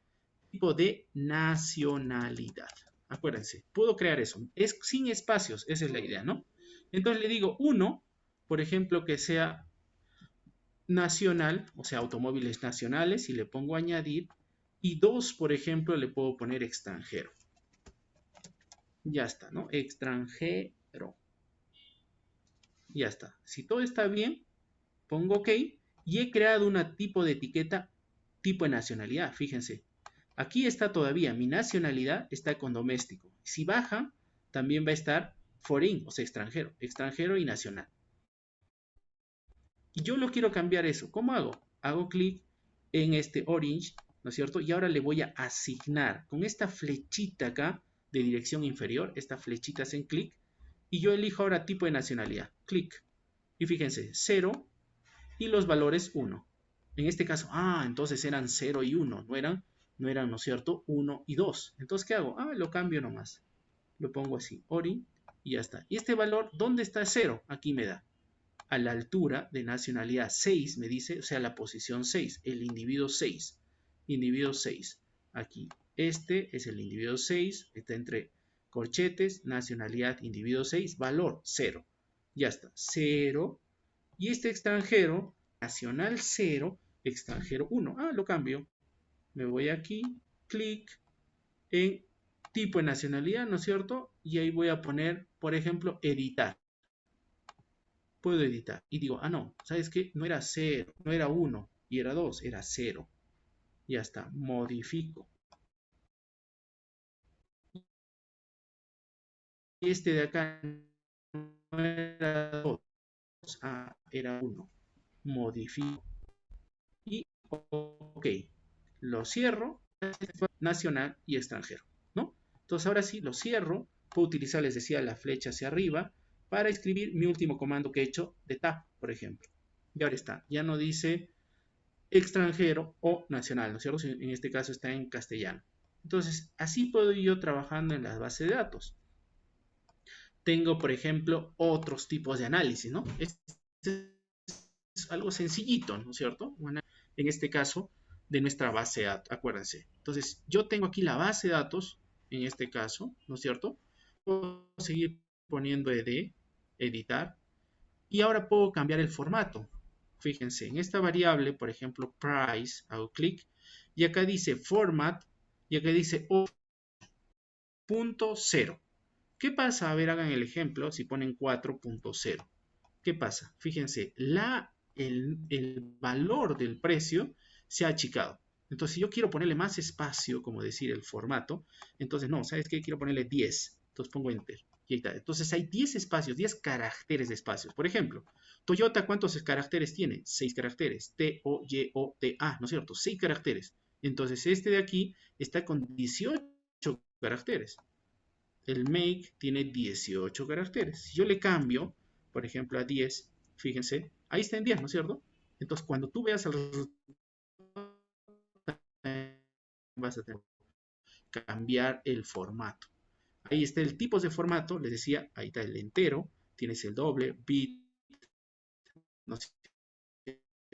Speaker 1: tipo de nacionalidad. Acuérdense, puedo crear eso. Es sin espacios, esa es la idea, ¿no? Entonces le digo 1, por ejemplo, que sea nacional, o sea, automóviles nacionales, y le pongo añadir. Y 2, por ejemplo, le puedo poner extranjero. Ya está, ¿no? Extranjero. Ya está. Si todo está bien, pongo OK y he creado un tipo de etiqueta tipo de nacionalidad. Fíjense. Aquí está todavía, mi nacionalidad está con doméstico. Si baja, también va a estar foreign, o sea, extranjero. Extranjero y nacional. Y yo lo quiero cambiar eso. ¿Cómo hago? Hago clic en este orange, ¿no es cierto? Y ahora le voy a asignar con esta flechita acá de dirección inferior. Esta flechita hacen clic. Y yo elijo ahora tipo de nacionalidad. Clic. Y fíjense, 0 y los valores 1. En este caso, entonces eran 0 y 1, no eran, ¿no es cierto? 1 y 2. Entonces, ¿qué hago? Lo cambio nomás. Lo pongo así, ori, y ya está. ¿Y este valor dónde está 0? Aquí me da. A la altura de nacionalidad 6, me dice, o sea, la posición 6, el individuo 6. Individuo 6. Aquí, este es el individuo 6, está entre corchetes, nacionalidad, individuo 6, valor 0. Ya está, 0. Y este extranjero, nacional 0, extranjero 1. Lo cambio. Me voy aquí, clic en tipo de nacionalidad, ¿no es cierto? Y ahí voy a poner, por ejemplo, editar. Puedo editar. Y digo, no, ¿sabes qué? No era 0, no era 1 y era 2, era 0. Ya está, modifico. Y este de acá no era 2, era 1. Modifico. Y OK, lo cierro, nacional y extranjero, ¿no? Entonces ahora sí, lo cierro, puedo utilizar, les decía, la flecha hacia arriba para escribir mi último comando que he hecho de tab, por ejemplo. Y ahora está, ya no dice extranjero o nacional, ¿no es cierto? En este caso está en castellano. Entonces, así puedo ir yo trabajando en las bases de datos. Tengo, por ejemplo, otros tipos de análisis, ¿no? Este es algo sencillito, ¿no es cierto? En este caso, de nuestra base de datos, acuérdense. Entonces, yo tengo aquí la base de datos, en este caso, ¿no es cierto? Puedo seguir poniendo ed, editar, y ahora puedo cambiar el formato. fíjense, en esta variable, por ejemplo, price, hago clic, y acá dice format, y acá dice 0.0. ¿Qué pasa? A ver, hagan el ejemplo, si ponen 4.0. ¿Qué pasa? Fíjense, el valor del precio se ha achicado. Entonces, si yo quiero ponerle más espacio, como decir el formato, entonces no, ¿sabes qué? Quiero ponerle 10. Entonces pongo Enter. Y ahí está. Entonces hay 10 espacios, 10 caracteres de espacios. Por ejemplo, Toyota, ¿cuántos caracteres tiene? 6 caracteres. T-O-Y-O-T-A, ¿no es cierto? 6 caracteres. Entonces este de aquí está con 18 caracteres. El make tiene 18 caracteres. Si yo le cambio, por ejemplo, a 10, fíjense, ahí está en 10, ¿no es cierto? Entonces, cuando tú veas el resultado, vas a tener que cambiar el formato. Ahí está el tipo de formato, les decía, ahí está el entero, tienes el doble, bit, ¿no es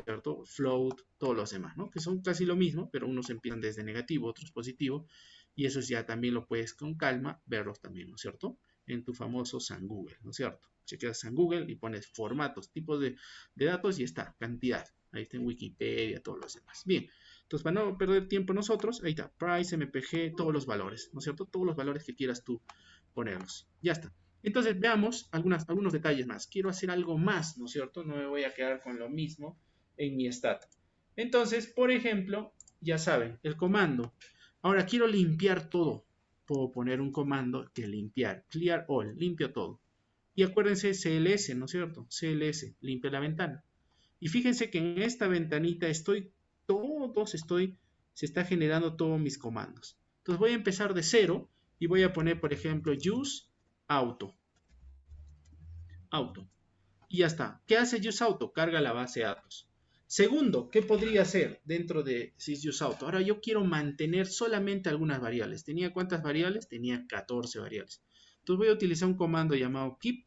Speaker 1: cierto? Float, todos los demás, ¿no? Que son casi lo mismo, pero unos empiezan desde negativo, otros positivo, y eso ya también lo puedes con calma verlos también, ¿no es cierto? En tu famoso San Google, ¿no es cierto? Chequeas San Google y pones formatos, tipos de datos y está, cantidad. Ahí está en Wikipedia, todos los demás. Bien, entonces para no perder tiempo nosotros, ahí está, price, MPG, todos los valores, ¿no es cierto? Todos los valores que quieras tú ponerlos. Ya está. Entonces veamos algunos detalles más. Quiero hacer algo más, ¿no es cierto? No me voy a quedar con lo mismo en mi stat. Entonces, por ejemplo, ya saben, el comando. Ahora quiero limpiar todo. Puedo poner un comando que limpiar, clear all, limpio todo. Y acuérdense CLS, ¿no es cierto? CLS, limpia la ventana. Y fíjense que en esta ventanita se está generando todos mis comandos. Entonces voy a empezar de cero y voy a poner, por ejemplo, use auto. Y ya está. ¿Qué hace useAuto? Carga la base de datos. Segundo, ¿qué podría hacer dentro de sysuseAuto? Ahora yo quiero mantener solamente algunas variables. ¿Tenía cuántas variables? Tenía 14 variables. Entonces voy a utilizar un comando llamado keep,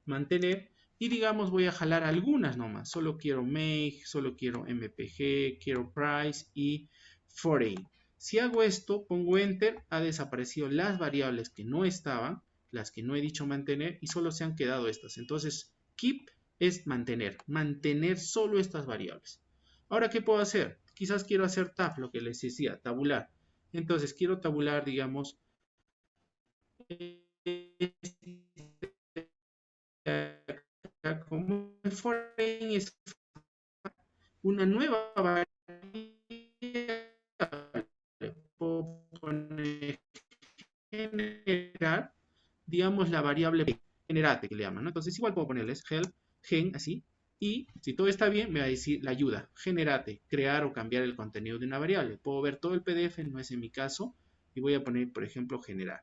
Speaker 1: mantener, y digamos voy a jalar algunas nomás. Solo quiero make, solo quiero mpg, quiero price y foreign. Si hago esto, pongo enter, ha desaparecido las variables que no estaban, las que no he dicho mantener, y solo se han quedado estas. Entonces, keep es mantener solo estas variables. Ahora, ¿qué puedo hacer? Quizás quiero hacer tab, lo que les decía, tabular. Entonces, quiero tabular, digamos, como el foreign es una nueva variable, puedo poner generar, digamos, la variable generate que le llaman, ¿no? Entonces igual puedo ponerles help, gen, así, y si todo está bien, me va a decir la ayuda, generate, crear o cambiar el contenido de una variable. Puedo ver todo el PDF, no es en mi caso, y voy a poner, por ejemplo, generar.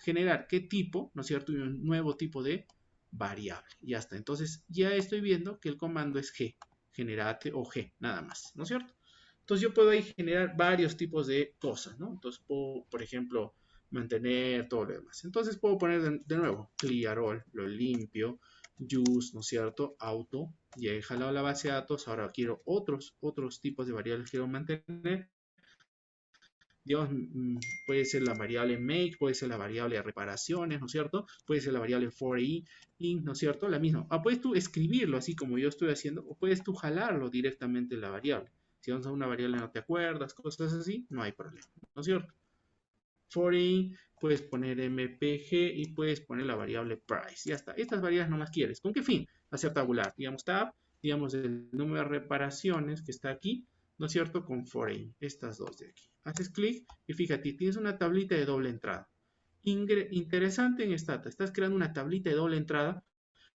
Speaker 1: Generar, ¿qué tipo? ¿No es cierto? Un nuevo tipo de variable. Ya está. Entonces ya estoy viendo que el comando es g, generate o g, nada más, ¿no es cierto? Entonces yo puedo ahí generar varios tipos de cosas, ¿no? Entonces puedo, por ejemplo, mantener todo lo demás. Entonces puedo poner de nuevo clear all, lo limpio, use, ¿no es cierto? Auto, ya he jalado la base de datos, ahora quiero otros tipos de variables que quiero mantener. Digamos, puede ser la variable make, puede ser la variable reparaciones, ¿no es cierto? Puede ser la variable for i, ¿no es cierto? La misma. Puedes tú escribirlo así como yo estoy haciendo, o puedes tú jalarlo directamente en la variable. Si vamos a una variable no te acuerdas, cosas así, no hay problema, ¿no es cierto? Foreign, puedes poner mpg y puedes poner la variable price. Ya está. Estas variables no las quieres. ¿Con qué fin? Hacer tabular. Digamos tab, digamos el número de reparaciones que está aquí, ¿no es cierto? Con foreign. Estas dos de aquí. Haces clic y fíjate, tienes una tablita de doble entrada. Interesante en Stata. Estás creando una tablita de doble entrada.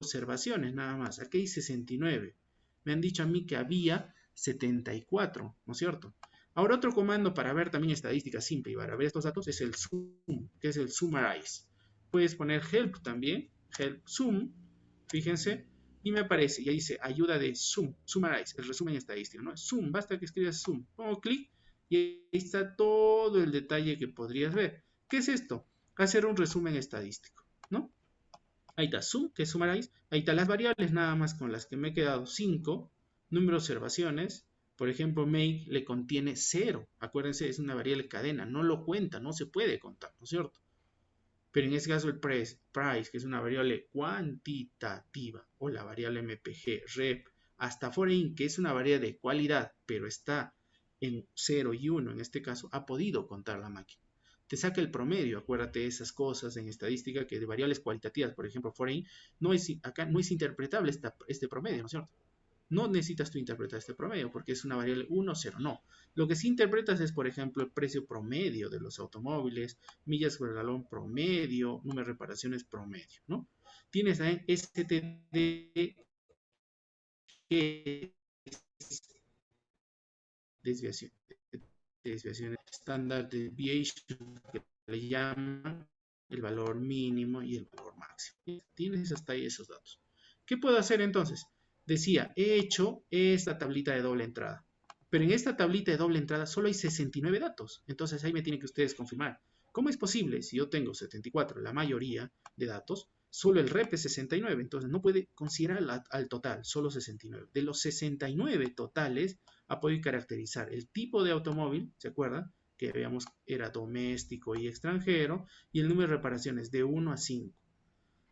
Speaker 1: Observaciones nada más. Aquí hay 69. Me han dicho a mí que había 74, ¿no es cierto? Ahora otro comando para ver también estadísticas simple y para ver estos datos es el zoom, que es el summarize. Puedes poner help también, help zoom, fíjense, y me aparece, y ahí dice ayuda de zoom, summarize, el resumen estadístico, ¿no? Zoom, basta que escribas zoom. Pongo clic y ahí está todo el detalle que podrías ver. ¿Qué es esto? Hacer un resumen estadístico, ¿no? Ahí está zoom, que es summarize. Ahí están las variables nada más con las que me he quedado 5. Número de observaciones. Por ejemplo, make le contiene 0. Acuérdense, es una variable cadena. No lo cuenta, no se puede contar, ¿no es cierto? Pero en este caso el price, que es una variable cuantitativa, o la variable mpg, rep, hasta foreign, que es una variable de cualidad, pero está en 0 y 1 en este caso, ha podido contar la máquina. Te saca el promedio, acuérdate de esas cosas en estadística que de variables cualitativas, por ejemplo, foreign, acá no es interpretable este promedio, ¿no es cierto? No necesitas tú interpretar este promedio porque es una variable 1, 0, no. Lo que sí interpretas es, por ejemplo, el precio promedio de los automóviles, millas por galón promedio, número de reparaciones promedio, ¿no? Tienes también STD, que es desviación, desviación estándar, deviation, que le llaman el valor mínimo y el valor máximo. Tienes hasta ahí esos datos. ¿Qué puedo hacer entonces? Decía, he hecho esta tablita de doble entrada. Pero en esta tablita de doble entrada solo hay 69 datos. Entonces ahí me tienen que ustedes confirmar. ¿Cómo es posible si yo tengo 74, la mayoría de datos, solo el rep es 69? Entonces no puede considerar al total, solo 69. De los 69 totales, ha podido caracterizar el tipo de automóvil, ¿se acuerdan? Que veíamos era doméstico y extranjero, y el número de reparaciones de 1 a 5.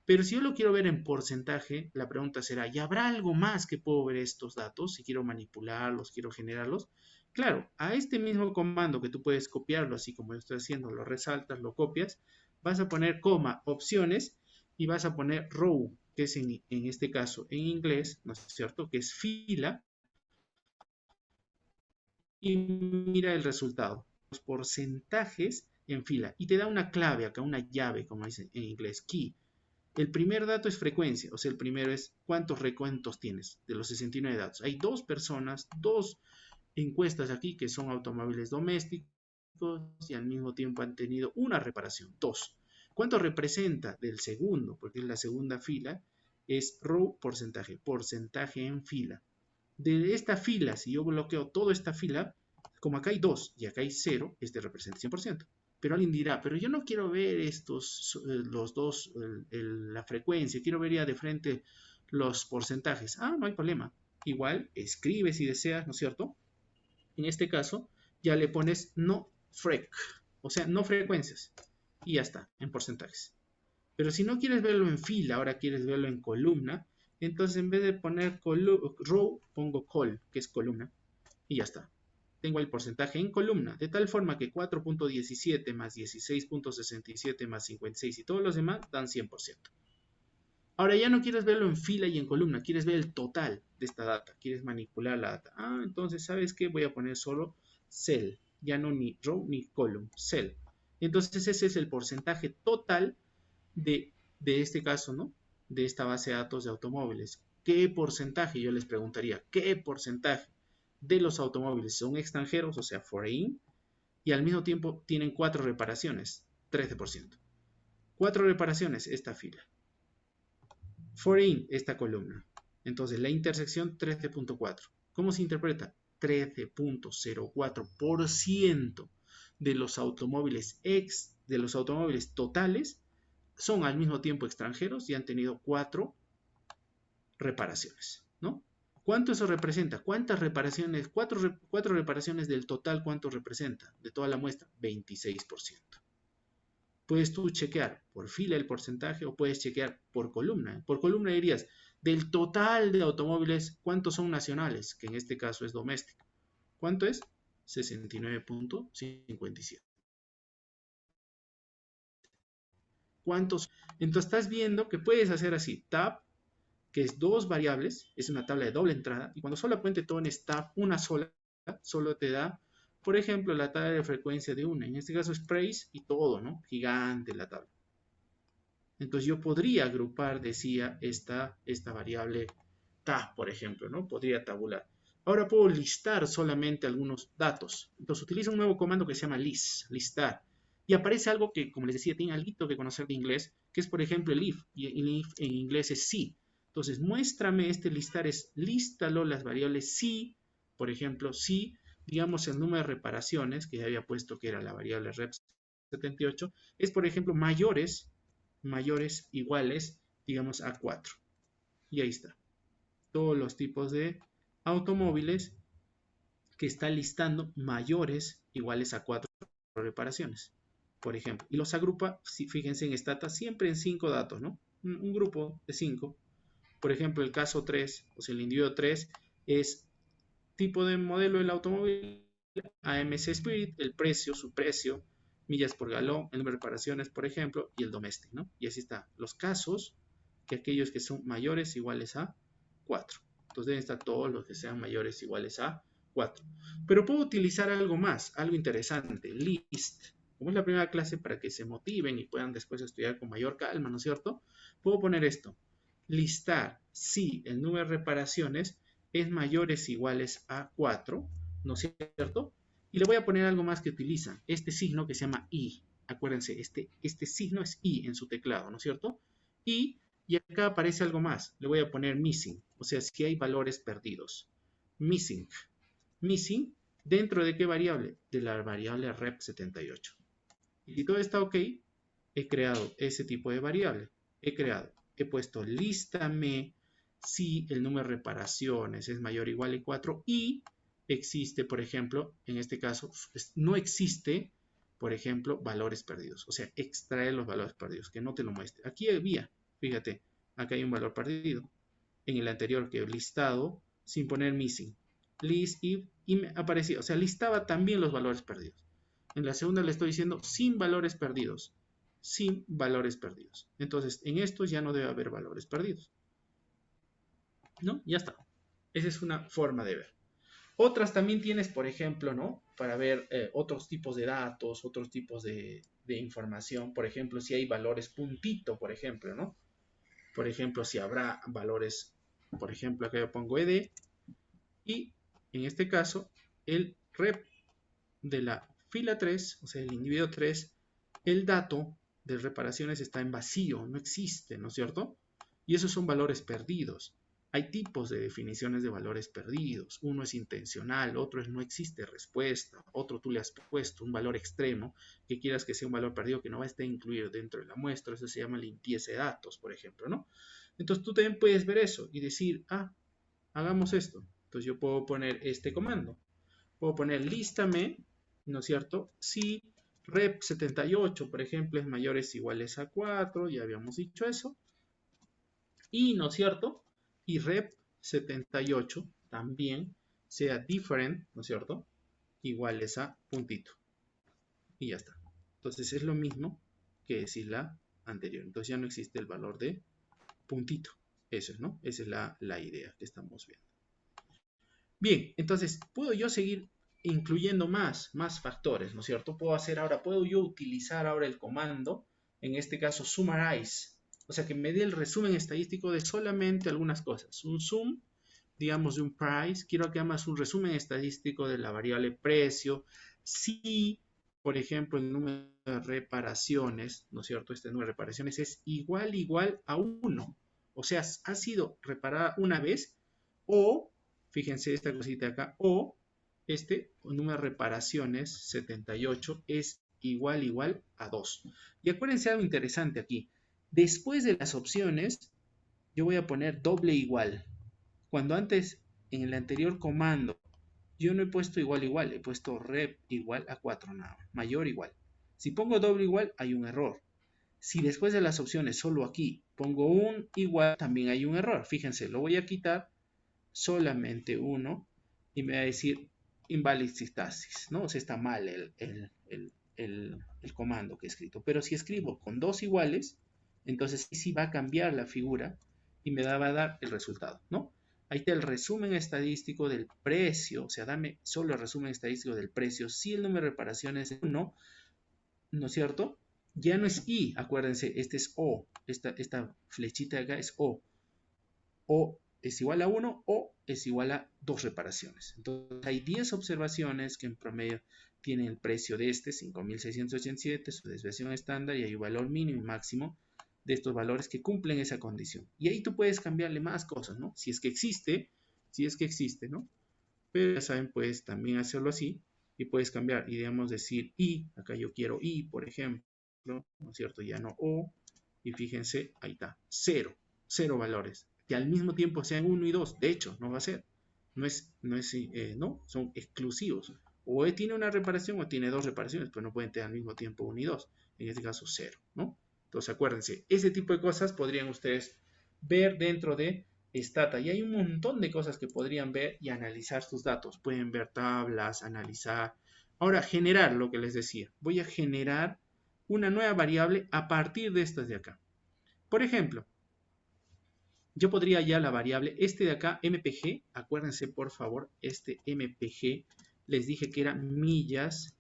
Speaker 1: Pero si yo lo quiero ver en porcentaje, la pregunta será, ¿y habrá algo más que puedo ver estos datos? Si quiero manipularlos, quiero generarlos. Claro, a este mismo comando que tú puedes copiarlo, así como yo estoy haciendo, lo resaltas, lo copias, vas a poner coma, opciones, y vas a poner row, que es en este caso en inglés, ¿no es cierto? Que es fila, y mira el resultado. Los porcentajes en fila, y te da una clave acá, una llave, como dice en inglés, key. El primer dato es frecuencia, o sea, el primero es cuántos recuentos tienes de los 69 datos. Hay dos personas, dos encuestas aquí que son automóviles domésticos y al mismo tiempo han tenido una reparación, dos. ¿Cuánto representa del segundo? Porque es la segunda fila, es row porcentaje, porcentaje en fila. De esta fila, si yo bloqueo toda esta fila, como acá hay 2 y acá hay 0, este representa 100%. Pero alguien dirá, pero yo no quiero ver los dos, la frecuencia, quiero ver ya de frente los porcentajes. Ah, no hay problema. Igual, escribe si deseas, ¿no es cierto? En este caso, ya le pones no frec, o sea, no frecuencias. Y ya está, en porcentajes. Pero si no quieres verlo en fila, ahora quieres verlo en columna, entonces en vez de poner row, pongo col, que es columna, y ya está. Tengo el porcentaje en columna, de tal forma que 4.17 más 16.67 más 56 y todos los demás dan 100%. Ahora ya no quieres verlo en fila y en columna, quieres ver el total de esta data, quieres manipular la data. Ah, entonces, ¿sabes qué? Voy a poner solo cell, ya no ni row ni column, cell. Entonces ese es el porcentaje total de este caso, ¿no? De esta base de datos de automóviles. ¿Qué porcentaje? Yo les preguntaría, ¿qué porcentaje de los automóviles son extranjeros, o sea, foreign, y al mismo tiempo tienen 4 reparaciones? 13%. 4 reparaciones, esta fila. Foreign, esta columna. Entonces, la intersección 13.4. ¿Cómo se interpreta? 13.04% de los automóviles de los automóviles totales son al mismo tiempo extranjeros y han tenido 4 reparaciones, ¿no? ¿Cuánto eso representa? ¿Cuántas reparaciones? 4 reparaciones del total, ¿cuánto representa? De toda la muestra, 26%. Puedes tú chequear por fila el porcentaje o puedes chequear por columna. Por columna dirías, del total de automóviles, ¿cuántos son nacionales? Que en este caso es doméstico. ¿Cuánto es? 69.57. ¿Cuántos? Entonces estás viendo que puedes hacer así, tab, que es 2 variables, es una tabla de doble entrada, y cuando solamente pones tab una sola, solo te da, por ejemplo, la tabla de frecuencia de una. En este caso es price y todo, ¿no? Gigante la tabla. Entonces yo podría agrupar, decía, esta variable tab, por ejemplo, ¿no? Podría tabular. Ahora puedo listar solamente algunos datos. Entonces utilizo un nuevo comando que se llama list, listar. Y aparece algo que, como les decía, tiene algo que conocer de inglés, que es, por ejemplo, el if. Y el if en inglés es sí. Entonces, muéstrame este listar, es lístalo las variables sí, por ejemplo, sí, digamos, el número de reparaciones, que ya había puesto que era la variable rep78, es, por ejemplo, mayores iguales, digamos, a 4. Y ahí está. Todos los tipos de automóviles que está listando mayores iguales a 4 reparaciones, por ejemplo. Y los agrupa, fíjense en stata, siempre en 5 datos, ¿no? Un grupo de 5. Por ejemplo, el caso 3, o sea, el individuo 3 es tipo de modelo del automóvil, AMC Spirit, el precio, su precio, millas por galón, el número de reparaciones, por ejemplo, y el domestic, ¿no? Y así está. Los casos, que aquellos que son mayores iguales a 4. Entonces deben estar todos los que sean mayores iguales a 4. Pero puedo utilizar algo más, algo interesante, list. Como es la primera clase para que se motiven y puedan después estudiar con mayor calma, ¿no es cierto? Puedo poner esto, listar si el número de reparaciones es mayores o iguales a 4, ¿no es cierto? Y le voy a poner algo más que utilizan, este signo que se llama I. Acuérdense, este signo es I en su teclado, ¿no es cierto? Y acá aparece algo más, le voy a poner missing, o sea, si hay valores perdidos. Missing. Missing, ¿dentro de qué variable? De la variable rep78. Y si todo está ok, he creado ese tipo de variable. He puesto lístame si el número de reparaciones es mayor o igual a 4 y existe, por ejemplo, en este caso, no existe, por ejemplo, valores perdidos. O sea, extrae los valores perdidos, que no te lo muestre. Aquí había, fíjate, acá hay un valor perdido. En el anterior que he listado, sin poner missing. List if, y me aparecía, o sea, listaba también los valores perdidos. En la segunda le estoy diciendo sin valores perdidos. Sin valores perdidos. Entonces, en estos ya no debe haber valores perdidos. ¿No? Ya está. Esa es una forma de ver. Otras también tienes, por ejemplo, ¿no? Para ver otros tipos de datos, otros tipos de información. Por ejemplo, si hay valores puntito, por ejemplo, ¿no? Por ejemplo, si habrá valores, por ejemplo, acá yo pongo ed y en este caso el rep de la fila 3, o sea, el individuo 3, el dato de reparaciones está en vacío, no existe, ¿no es cierto? Y esos son valores perdidos. Hay tipos de definiciones de valores perdidos. Uno es intencional, otro es no existe respuesta, otro tú le has puesto un valor extremo que quieras que sea un valor perdido que no va a estar incluido dentro de la muestra. Eso se llama limpieza de datos, por ejemplo, ¿no? Entonces tú también puedes ver eso y decir, hagamos esto. Entonces yo puedo poner este comando. Puedo poner lístame, ¿no es cierto? Si rep78, por ejemplo, es mayores o iguales a 4, ya habíamos dicho eso. Y, ¿no es cierto? Y rep78 también sea different, ¿no es cierto? Iguales a puntito. Y ya está. Entonces es lo mismo que decir la anterior. Entonces ya no existe el valor de puntito. Eso es, ¿no? Esa es la idea que estamos viendo. Bien, entonces, ¿puedo yo seguir incluyendo más factores, ¿no es cierto? Puedo yo utilizar ahora el comando, en este caso summarize, o sea, que me dé el resumen estadístico de solamente algunas cosas. Un sum, digamos, de un price, quiero que hagas un resumen estadístico de la variable precio. Si, por ejemplo, el número de reparaciones, ¿no es cierto? Este número de reparaciones es igual a 1, o sea, ha sido reparada una vez o fíjense esta cosita acá, o este número de reparaciones 78 es igual a 2. Y acuérdense algo interesante aquí. Después de las opciones, yo voy a poner doble igual. Cuando antes, en el anterior comando, yo no he puesto igual, he puesto rep igual a 4 nada más, mayor igual. Si pongo doble igual, hay un error. Si después de las opciones, solo aquí, pongo un igual, también hay un error. Fíjense, lo voy a quitar solamente uno y me va a decir invalid sintaxis, ¿no? O sea, está mal el comando que he escrito. Pero si escribo con dos iguales, entonces sí va a cambiar la figura y me va a dar el resultado, ¿no? Ahí está el resumen estadístico del precio, o sea, dame solo el resumen estadístico del precio. Si el número de reparaciones es 1, ¿no es cierto? Ya no es I, acuérdense, este es O, esta flechita de acá es O. O es igual a 1 o es igual a 2 reparaciones. Entonces hay 10 observaciones que en promedio tienen el precio de este, 5.687, su desviación estándar, y hay un valor mínimo y máximo de estos valores que cumplen esa condición. Y ahí tú puedes cambiarle más cosas, ¿no? Si es que existe, ¿no? Pero ya saben, puedes también hacerlo así y puedes cambiar y digamos decir I, acá yo quiero I, por ejemplo, ¿no es cierto? Ya no O, y fíjense, ahí está, 0 valores, que al mismo tiempo sean 1 y 2, de hecho, no va a ser, no, son exclusivos, o tiene una reparación o tiene dos reparaciones, pero no pueden tener al mismo tiempo 1 y 2, en este caso 0, ¿no? Entonces acuérdense, ese tipo de cosas podrían ustedes ver dentro de Stata. Y hay un montón de cosas que podrían ver y analizar sus datos. Pueden ver tablas, analizar. Ahora, generar lo que les decía. Voy a generar una nueva variable a partir de estas de acá. Por ejemplo, yo podría ya la variable, este de acá, mpg, acuérdense por favor, este mpg, les dije que era millas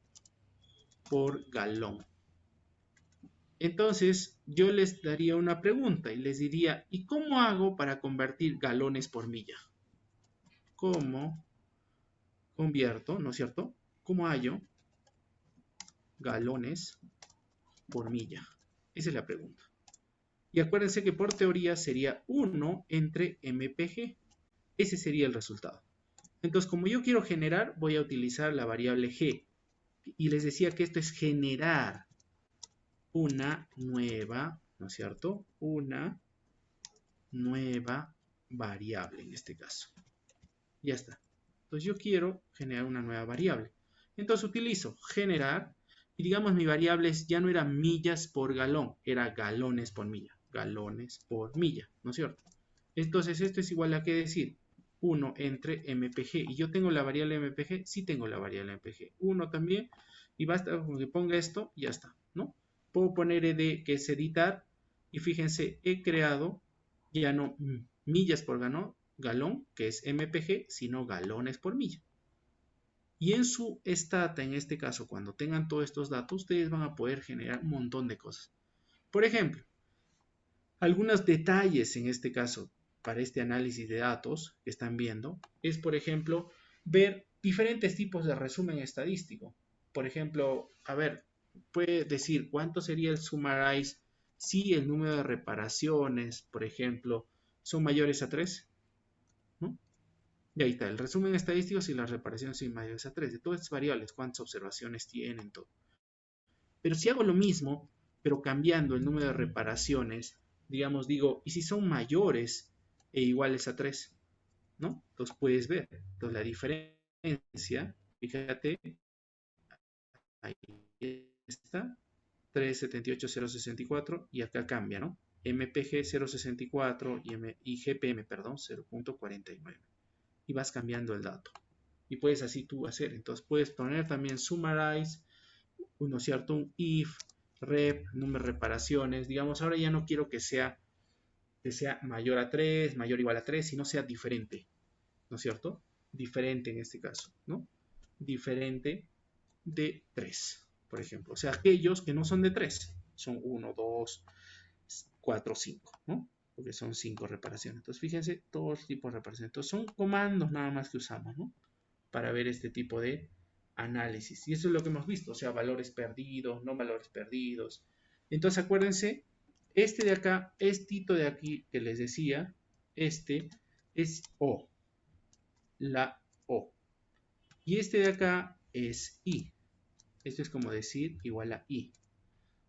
Speaker 1: por galón. Entonces, yo les daría una pregunta y les diría, ¿y cómo hago para convertir galones por milla? ¿Cómo convierto, no es cierto? ¿Cómo hallo galones por milla? Esa es la pregunta. Y acuérdense que por teoría sería 1 entre mpg. Ese sería el resultado. Entonces, como yo quiero generar, voy a utilizar la variable g. Y les decía que esto es generar una nueva, ¿no es cierto? Una nueva variable en este caso. Ya está. Entonces yo quiero generar una nueva variable. Entonces utilizo generar y digamos mi variable ya no era millas por galón, era galones por milla. Galones por milla, ¿no es cierto? Entonces esto es igual a qué decir 1 entre mpg. Y yo tengo la variable mpg, sí tengo la variable mpg. 1 también. Y basta con que ponga esto y ya está, ¿no? Puedo poner ed, que es editar. Y fíjense, he creado ya no millas por galón, que es mpg, sino galones por milla. Y en su stata, en este caso, cuando tengan todos estos datos, ustedes van a poder generar un montón de cosas. Por ejemplo, algunos detalles en este caso para este análisis de datos que están viendo es, por ejemplo, ver diferentes tipos de resumen estadístico. Por ejemplo, a ver, puede decir cuánto sería el summarize si el número de reparaciones, por ejemplo, son mayores a 3, ¿no? Y ahí está, el resumen estadístico si las reparaciones son mayores a 3, de todas estas variables, cuántas observaciones tienen, todo. Pero si hago lo mismo, pero cambiando el número de reparaciones, digamos, digo, ¿y si son mayores e iguales a 3? ¿No? Entonces puedes ver. Entonces la diferencia, fíjate, ahí está, 378,064 y acá cambia, ¿no? MPG 0.64 y GPM, perdón, 0.49. Y vas cambiando el dato. Y puedes así tú hacer. Entonces puedes poner también summarize, ¿no es cierto? Un if, rep, número de reparaciones. Digamos, ahora ya no quiero que sea mayor a 3, mayor o igual a 3, sino sea diferente, ¿no es cierto? Diferente en este caso, ¿no? Diferente de 3, por ejemplo. O sea, aquellos que no son de 3, son 1, 2, 4, 5, ¿no? Porque son 5 reparaciones. Entonces, fíjense, todos tipos de reparaciones. Entonces, son comandos nada más que usamos, ¿no? Para ver este tipo de análisis. Y eso es lo que hemos visto, o sea, valores perdidos, no valores perdidos. Entonces, acuérdense, este de acá, este de aquí que les decía, este es O, la O. Y este de acá es I. Esto es como decir igual a I.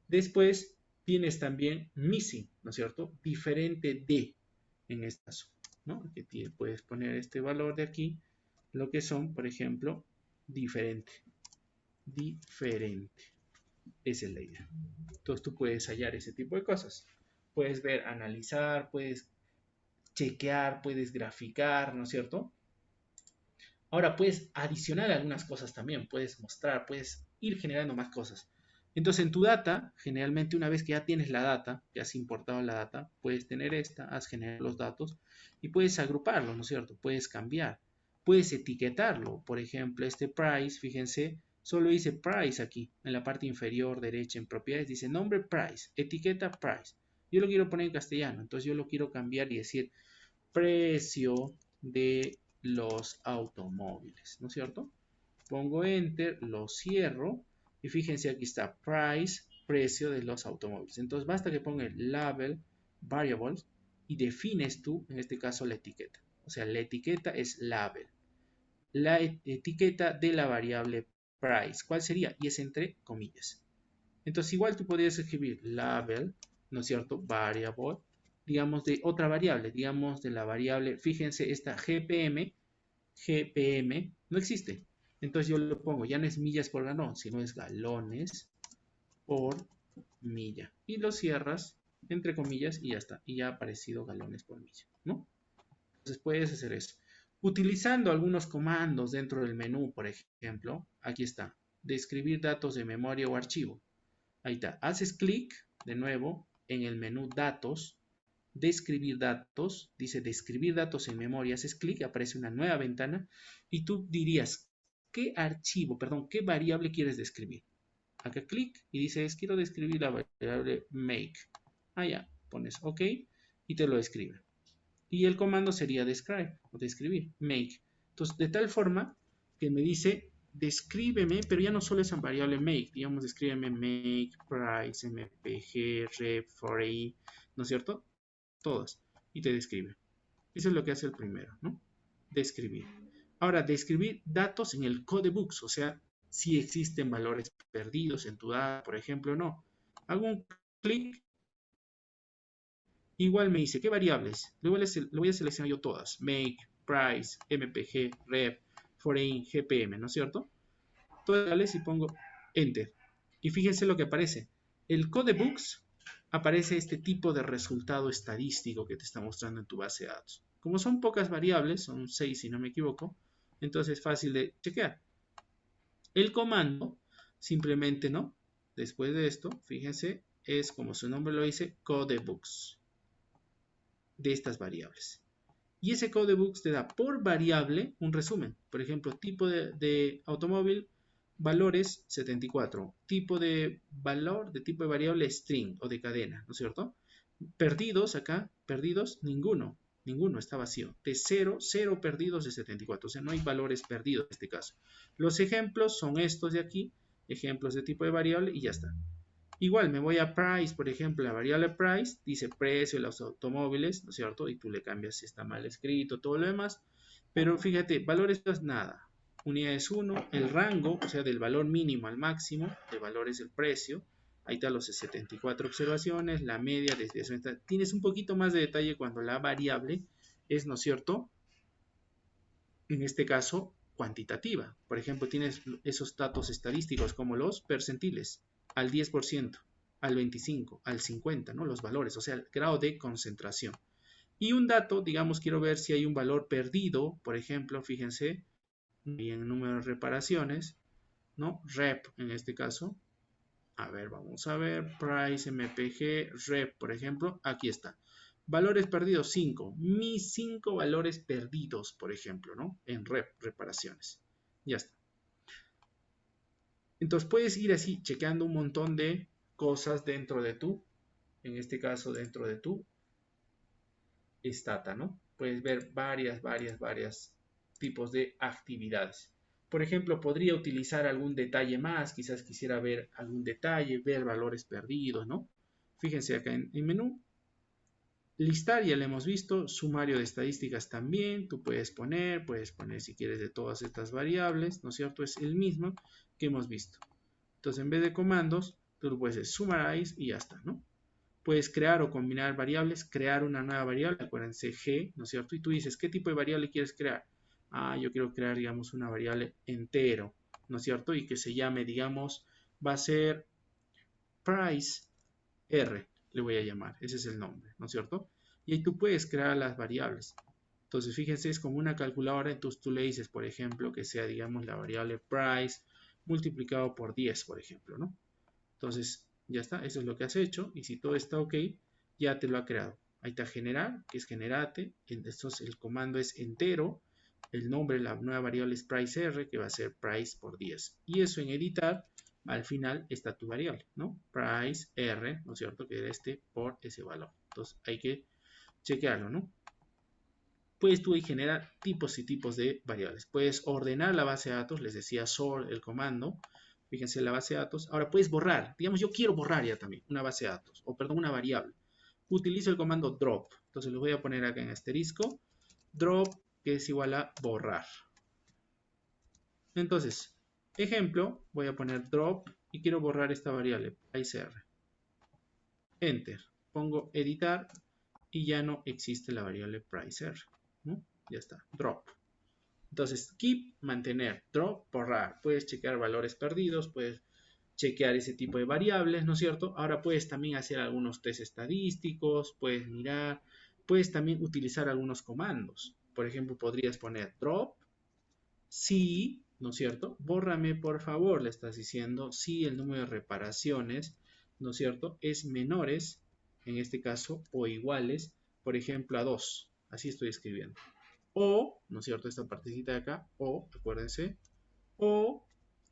Speaker 1: Después tienes también missing, ¿no es cierto? Diferente de, en este caso, ¿no? Aquí puedes poner este valor de aquí, lo que son, por ejemplo, diferente. Diferente. Esa es la idea. Entonces tú puedes hallar ese tipo de cosas. Puedes ver, analizar, puedes chequear, puedes graficar, ¿no es cierto? Ahora puedes adicionar algunas cosas también, puedes mostrar, puedes ir generando más cosas. Entonces en tu data, generalmente una vez que ya tienes la data, ya has importado la data, puedes tener esta, has generado los datos y puedes agruparlo, ¿no es cierto? Puedes cambiar, puedes etiquetarlo. Por ejemplo, este price, fíjense, solo dice price aquí, en la parte inferior derecha en propiedades, dice nombre price, etiqueta price. Yo lo quiero poner en castellano, entonces yo lo quiero cambiar y decir precio de los automóviles, ¿no es cierto? Pongo enter, lo cierro y fíjense aquí está price, precio de los automóviles. Entonces basta que ponga el label variables y defines tú, en este caso, la etiqueta. O sea, la etiqueta es label. La etiqueta de la variable price, ¿cuál sería? Y es entre comillas. Entonces igual tú podrías escribir label, ¿no es cierto? Variable, digamos de otra variable, digamos de la variable, fíjense esta GPM no existe. Entonces yo lo pongo, ya no es millas por galón, sino es galones por milla. Y lo cierras entre comillas y ya está. Y ya ha aparecido galones por milla, ¿no? Entonces puedes hacer eso. Utilizando algunos comandos dentro del menú, por ejemplo, aquí está, describir datos de memoria o archivo. Ahí está, haces clic de nuevo en el menú datos, describir datos, dice describir datos en memoria, haces clic, aparece una nueva ventana y tú dirías, ¿qué archivo, perdón, qué variable quieres describir? Acá clic y dices, quiero describir la variable make. Ya, pones OK y te lo describe. Y el comando sería describe o describir, make. Entonces, de tal forma que me dice, descríbeme, pero ya no solo esa variable make, digamos, descríbeme make, price, mpg, rep, foreign, ¿no es cierto? Todas. Y te describe. Eso es lo que hace el primero, ¿no? Describir. Ahora, describir datos en el codebooks, o sea, si existen valores perdidos en tu data, por ejemplo, no. Hago un clic. Igual me dice, ¿qué variables? Lo voy a seleccionar yo todas. Make, price, mpg, rep, foreign, gpm, ¿no es cierto? Todas variables y pongo enter. Y fíjense lo que aparece. El codebooks aparece este tipo de resultado estadístico que te está mostrando en tu base de datos. Como son pocas variables, son 6 si no me equivoco, entonces es fácil de chequear. El comando, simplemente, ¿no? Después de esto, fíjense, es como su nombre lo dice, codebooks de estas variables. Y ese codebooks te da por variable un resumen. Por ejemplo, tipo de automóvil, valores 74. Tipo de valor, de tipo de variable string o de cadena, ¿no es cierto? Perdidos acá, perdidos, ninguno. Ninguno está vacío. De 0, 0 perdidos de 74. O sea, no hay valores perdidos en este caso. Los ejemplos son estos de aquí. Ejemplos de tipo de variable y ya está. Igual me voy a price, por ejemplo, la variable price dice precio de los automóviles, ¿no es cierto? Y tú le cambias si está mal escrito, todo lo demás. Pero fíjate, valores no es nada. Unidades 1, el rango, o sea, del valor mínimo al máximo, de valores del precio. Ahí están los 74 observaciones, la media desde eso. Tienes un poquito más de detalle cuando la variable es, ¿no es cierto? En este caso, cuantitativa. Por ejemplo, tienes esos datos estadísticos como los percentiles al 10%, al 25%, al 50%, ¿no? Los valores, o sea, el grado de concentración. Y un dato, digamos, quiero ver si hay un valor perdido, por ejemplo, fíjense, y en número de reparaciones, ¿no? Rep en este caso. A ver, vamos a ver, price, mpg, rep, por ejemplo, aquí está. Valores perdidos, 5. Mis 5 valores perdidos, por ejemplo, ¿no? En reparaciones. Ya está. Entonces puedes ir así chequeando un montón de cosas dentro de tu, en este caso dentro de tu Stata, ¿no? Puedes ver varias tipos de actividades. Por ejemplo, podría utilizar algún detalle más, quizás quisiera ver algún detalle, ver valores perdidos, ¿no? Fíjense acá en menú, listar ya lo hemos visto, sumario de estadísticas también, tú puedes poner si quieres de todas estas variables, ¿no es cierto? Es el mismo que hemos visto. Entonces en vez de comandos, tú lo puedes summarize y ya está, ¿no? Puedes crear o combinar variables, crear una nueva variable, acuérdense G, ¿no es cierto? Y tú dices, ¿qué tipo de variable quieres crear? Yo quiero crear, digamos, una variable entero, ¿no es cierto? Y que se llame, digamos, va a ser price R, le voy a llamar, ese es el nombre, ¿no es cierto? Y ahí tú puedes crear las variables. Entonces, fíjense, es como una calculadora, entonces tú le dices, por ejemplo, que sea, digamos, la variable price multiplicado por 10, por ejemplo, ¿no? Entonces, ya está, eso es lo que has hecho, y si todo está ok, ya te lo ha creado. Ahí está generar, que es generate, entonces el comando es entero, el nombre de la nueva variable es price R, que va a ser price por 10. Y eso en editar, al final está tu variable, ¿no? Price R, ¿no es cierto? Que era por ese valor. Entonces hay que chequearlo, ¿no? Puedes tú ahí generar tipos y tipos de variables. Puedes ordenar la base de datos, les decía sort el comando. Fíjense la base de datos. Ahora puedes borrar. Digamos, yo quiero borrar ya también una base de datos, o perdón, una variable. Utilizo el comando drop. Entonces lo voy a poner acá en asterisco. Drop, que es igual a borrar. Entonces, ejemplo, voy a poner drop y quiero borrar esta variable, price_r. Enter. Pongo editar y ya no existe la variable price_r. ¿No? Ya está, drop. Entonces, keep, mantener, drop, borrar. Puedes chequear valores perdidos, puedes chequear ese tipo de variables, ¿no es cierto? Ahora puedes también hacer algunos test estadísticos, puedes mirar, puedes también utilizar algunos comandos. Por ejemplo, podrías poner drop, si, ¿no es cierto? Bórrame, por favor, le estás diciendo, si el número de reparaciones, ¿no es cierto?, es menores, en este caso, o iguales, por ejemplo, a 2. Así estoy escribiendo. O, ¿no es cierto?, esta partecita de acá, o, acuérdense, o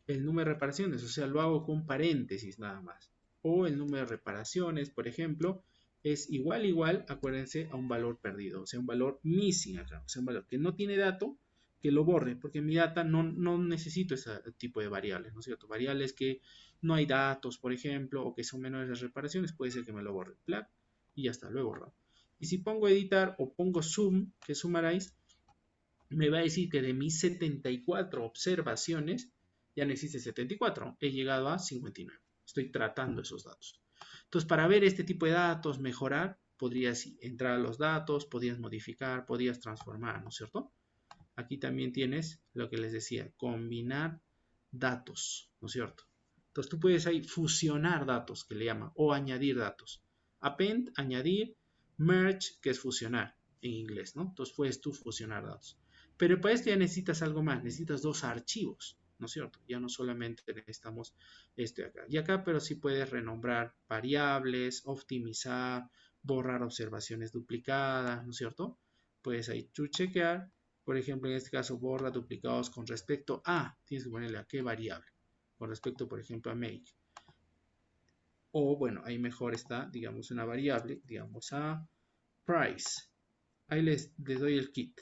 Speaker 1: el número de reparaciones, o sea, lo hago con paréntesis nada más. O el número de reparaciones, por ejemplo, es igual, acuérdense, a un valor perdido, o sea, un valor missing acá, o sea, un valor que no tiene dato, que lo borre, porque en mi data no necesito ese tipo de variables, ¿no es cierto? Variables que no hay datos, por ejemplo, o que son menores las reparaciones, puede ser que me lo borre, ¡plac! Y ya está, lo he borrado. Y si pongo editar o pongo zoom, que es summarize, me va a decir que de mis 74 observaciones, ya no existe 74, he llegado a 59. Estoy tratando esos datos. Entonces, para ver este tipo de datos, mejorar, podrías entrar a los datos, podrías modificar, podrías transformar, ¿no es cierto? Aquí también tienes lo que les decía, combinar datos, ¿no es cierto? Entonces, tú puedes ahí fusionar datos, que le llama, o añadir datos. Append, añadir, merge, que es fusionar en inglés, ¿no? Entonces, puedes tú fusionar datos. Pero para esto ya necesitas algo más, necesitas dos archivos, ¿no es cierto? Ya no solamente necesitamos este acá. Y acá, pero sí puedes renombrar variables, optimizar, borrar observaciones duplicadas, ¿no es cierto? Puedes ahí tú chequear, por ejemplo, en este caso, borra duplicados con respecto a, tienes que ponerle a qué variable, con respecto, por ejemplo, a make. O, bueno, ahí mejor está, digamos, una variable, digamos, a price. Ahí les doy el kit,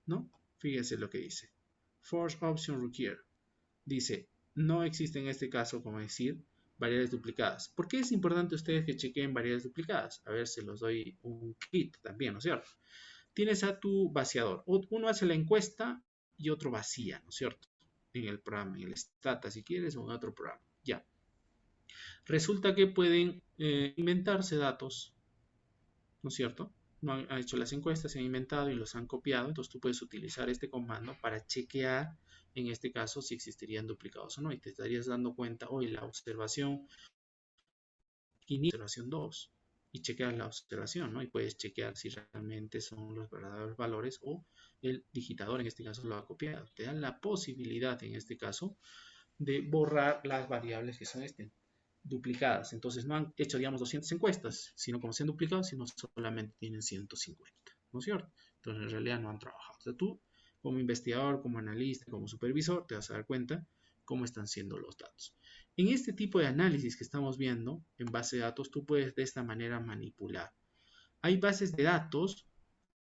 Speaker 1: ¿no? Fíjense lo que dice. Force option require. Dice, no existe en este caso, como decir, variables duplicadas. ¿Por qué es importante ustedes que chequen variables duplicadas? A ver, se los doy un kit también, ¿no es cierto? Tienes a tu vaciador. Uno hace la encuesta y otro vacía, ¿no es cierto? En el programa, en el Stata, si quieres, o en otro programa. Ya. Resulta que pueden inventarse datos, ¿no es cierto? No han hecho las encuestas, se han inventado y los han copiado. Entonces tú puedes utilizar este comando para chequear, en este caso, si existirían duplicados o no. Y te estarías dando cuenta, hoy la observación 500, observación 2. Y chequeas la observación, ¿no? Y puedes chequear si realmente son los verdaderos valores o el digitador en este caso lo ha copiado. Te dan la posibilidad en este caso de borrar las variables que son duplicadas. Entonces no han hecho, digamos, 200 encuestas, sino como se han duplicado, sino solamente tienen 150, ¿no es cierto? Entonces en realidad no han trabajado. O sea, tú como investigador, como analista, como supervisor, te vas a dar cuenta cómo están siendo los datos. En este tipo de análisis que estamos viendo en base de datos, tú puedes de esta manera manipular. Hay bases de datos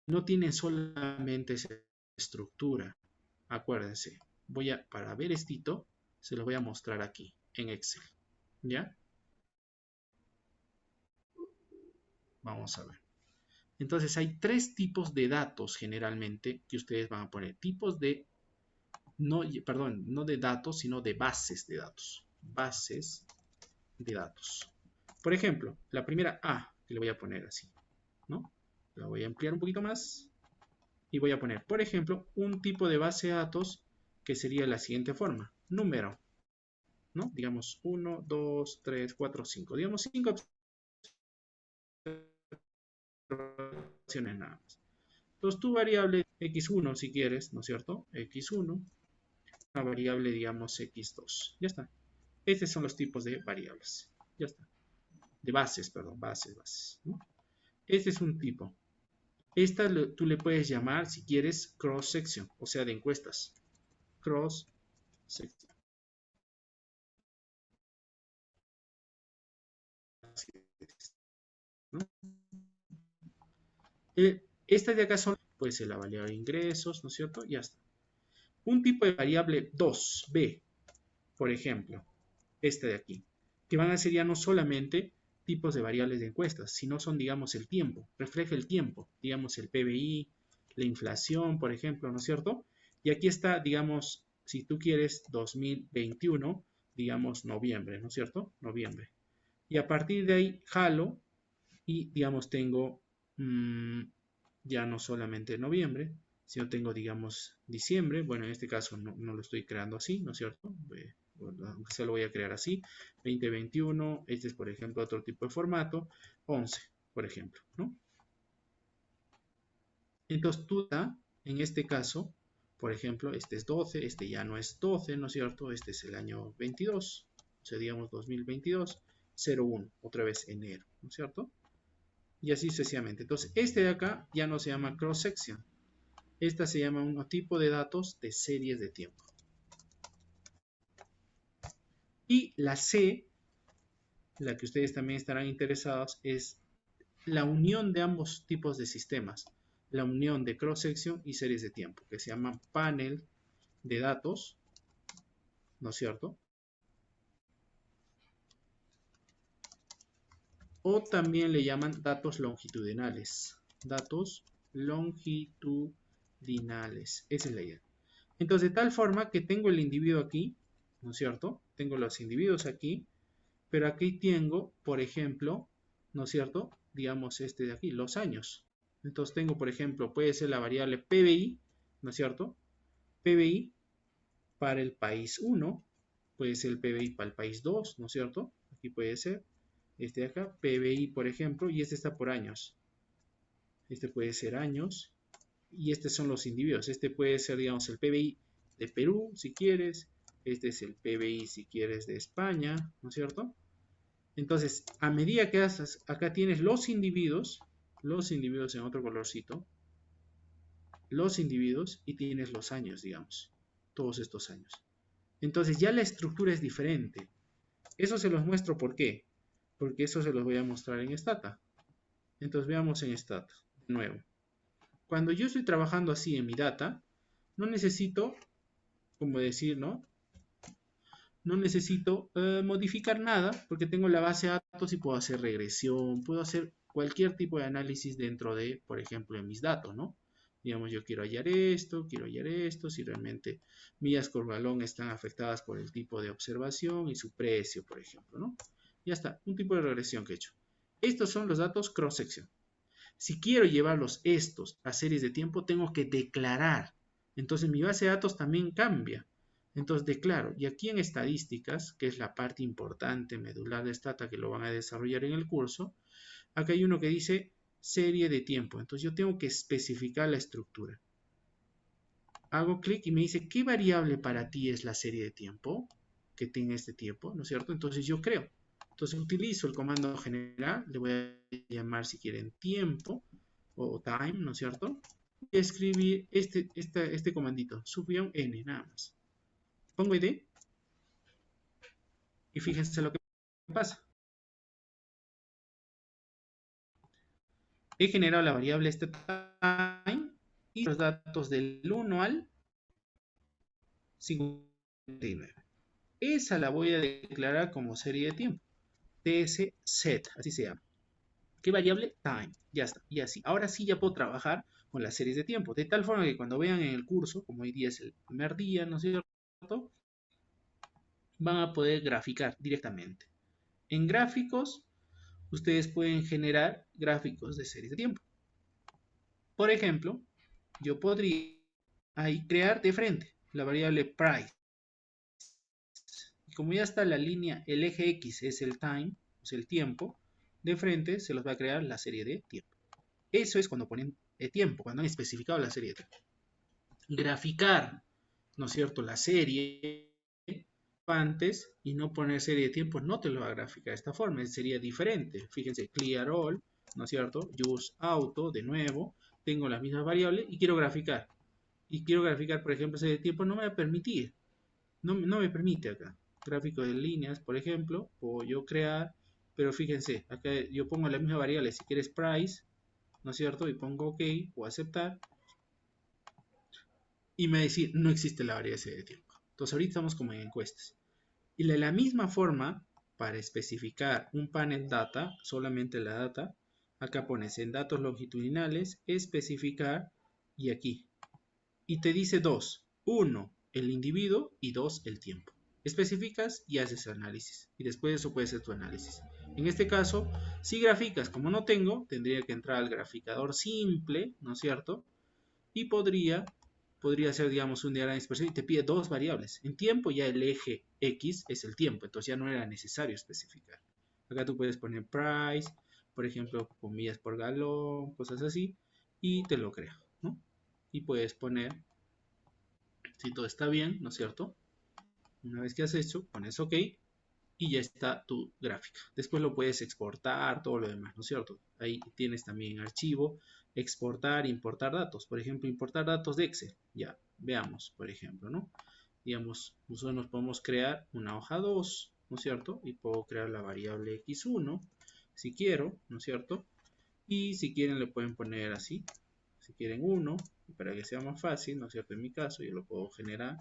Speaker 1: que no tienen solamente esa estructura. Acuérdense, para ver esto, se lo voy a mostrar aquí en Excel. ¿Ya? Vamos a ver. Entonces hay tres tipos de datos generalmente que ustedes van a poner. Tipos de, no de datos, sino de bases de datos. Bases de datos. Por ejemplo, la primera A, que le voy a poner así, ¿no? La voy a ampliar un poquito más y voy a poner, por ejemplo, un tipo de base de datos que sería la siguiente forma. Número, ¿no? Digamos 1, 2, 3, 4, 5. Digamos 5 observaciones nada más. Entonces tu variable x1 si quieres, ¿no es cierto? x1, una variable digamos x2. Ya está. Estos son los tipos de variables. Ya está. De bases, perdón, bases, ¿no? Este es un tipo. Esta tú le puedes llamar, si quieres, cross section, o sea, de encuestas. Cross section. ¿No? Estas de acá son, puede ser la variable de ingresos, ¿no es cierto? Ya está. Un tipo de variable 2b, por ejemplo, esta de aquí, que van a ser ya no solamente tipos de variables de encuestas, sino son, digamos, el tiempo, refleja el tiempo, digamos, el PBI, la inflación, por ejemplo, ¿no es cierto? Y aquí está, digamos, si tú quieres 2021, digamos, noviembre, ¿no es cierto? Noviembre. Y a partir de ahí, jalo y, digamos, tengo ya no solamente noviembre, sino tengo, digamos, diciembre. Bueno, en este caso no lo estoy creando así, ¿no es cierto? Aunque se lo voy a crear así. 2021, este es, por ejemplo, otro tipo de formato. 11, por ejemplo, ¿no? Entonces tú, en este caso, por ejemplo, este es 12, este ya no es 12, ¿no es cierto? Este es el año 22, o sea, digamos 2022, 01, otra vez enero, ¿no es cierto? Y así sucesivamente. Entonces, este de acá ya no se llama cross-section. Esta se llama un tipo de datos de series de tiempo. Y la C, la que ustedes también estarán interesados, es la unión de ambos tipos de sistemas. La unión de cross-section y series de tiempo, que se llaman panel de datos, ¿no es cierto? O también le llaman datos longitudinales. Datos longitudinales. Esa es la idea. Entonces, de tal forma que tengo el individuo aquí, ¿no es cierto? Tengo los individuos aquí, pero aquí tengo, por ejemplo, ¿no es cierto? Digamos este de aquí, los años. Entonces tengo, por ejemplo, puede ser la variable PBI, ¿no es cierto? PBI para el país 1, puede ser el PBI para el país 2, ¿no es cierto? Aquí puede ser este de acá, PBI, por ejemplo, y este está por años. Este puede ser años, y estos son los individuos. Este puede ser, digamos, el PBI de Perú, si quieres. Este es el PBI, si quieres, de España, ¿no es cierto? Entonces, a medida que haces, acá tienes los individuos en otro colorcito, los individuos y tienes los años, digamos, todos estos años. Entonces ya la estructura es diferente. Eso se los muestro, ¿por qué? Porque eso se los voy a mostrar en Stata. Entonces veamos en Stata, de nuevo. Cuando yo estoy trabajando así en mi data, no necesito, como decir, ¿no? No necesito modificar nada porque tengo la base de datos y puedo hacer regresión, puedo hacer cualquier tipo de análisis dentro de, por ejemplo, en mis datos, ¿no? Digamos, yo quiero hallar esto, si realmente millas por galón están afectadas por el tipo de observación y su precio, por ejemplo, ¿no? Ya está, un tipo de regresión que he hecho. Estos son los datos cross-section. Si quiero llevarlos estos a series de tiempo, tengo que declarar. Entonces mi base de datos también cambia. Entonces declaro. Y aquí en estadísticas, que es la parte importante, medular de Stata, que lo van a desarrollar en el curso, acá hay uno que dice serie de tiempo. Entonces yo tengo que especificar la estructura. Hago clic y me dice, ¿qué variable para ti es la serie de tiempo que tenga este tiempo? ¿No es cierto? Entonces yo creo. Entonces utilizo el comando general, le voy a llamar si quieren tiempo o time, ¿no es cierto? Y escribir este comandito, sub-n, nada más. Pongo id y fíjense lo que pasa. He generado la variable este time y los datos del 1 al 59. Esa la voy a declarar como serie de tiempo. tsset, así se llama. ¿Qué variable? Time. Ya está. Y así. Ahora sí ya puedo trabajar con las series de tiempo. De tal forma que cuando vean en el curso, como hoy día es el primer día, ¿no es cierto? Van a poder graficar directamente. En gráficos, ustedes pueden generar gráficos de series de tiempo. Por ejemplo, yo podría ahí crear de frente la variable price. Y como ya está la línea, el eje X es el time, es el tiempo, de frente se los va a crear la serie de tiempo. Eso es cuando ponen tiempo, cuando han especificado la serie de tiempo. Graficar, ¿no es cierto?, la serie antes y no poner serie de tiempo no te lo va a graficar de esta forma, sería diferente. Fíjense, clear all, ¿no es cierto? Use auto, de nuevo, tengo las mismas variables y quiero graficar. Y quiero graficar, por ejemplo, serie de tiempo, no me va a permitir. No me permite acá. Gráfico de líneas, por ejemplo, puedo yo crear, pero fíjense, acá yo pongo la misma variable, si quieres price, ¿no es cierto? Y pongo OK o aceptar. Y me va a decir, no existe la variable de tiempo. Entonces ahorita estamos como en encuestas. Y de la misma forma, para especificar un panel data, solamente la data, acá pones en datos longitudinales, especificar, y aquí. Y te dice dos, uno, el individuo, y dos, el tiempo. Especificas y haces análisis. Y después de eso puede ser tu análisis. En este caso, si graficas, como no tengo, tendría que entrar al graficador simple, ¿no es cierto? Y podría ser, digamos, un diagrama de dispersión y te pide dos variables. En tiempo ya el eje X es el tiempo, entonces ya no era necesario especificar. Acá tú puedes poner price, por ejemplo, con millas por galón, cosas así, y te lo crea. y puedes poner, si todo está bien, ¿no es cierto? Una vez que has hecho, pones OK y ya está tu gráfica. Después lo puedes exportar, todo lo demás, ¿no es cierto? Ahí tienes también archivo, exportar, importar datos. Por ejemplo, importar datos de Excel. Ya, veamos, por ejemplo, ¿no? Digamos, nosotros nos podemos crear una hoja 2, ¿no es cierto? Y puedo crear la variable x1, si quiero, ¿no es cierto? Y si quieren le pueden poner así, si quieren 1, y para que sea más fácil, ¿no es cierto? En mi caso, yo lo puedo generar,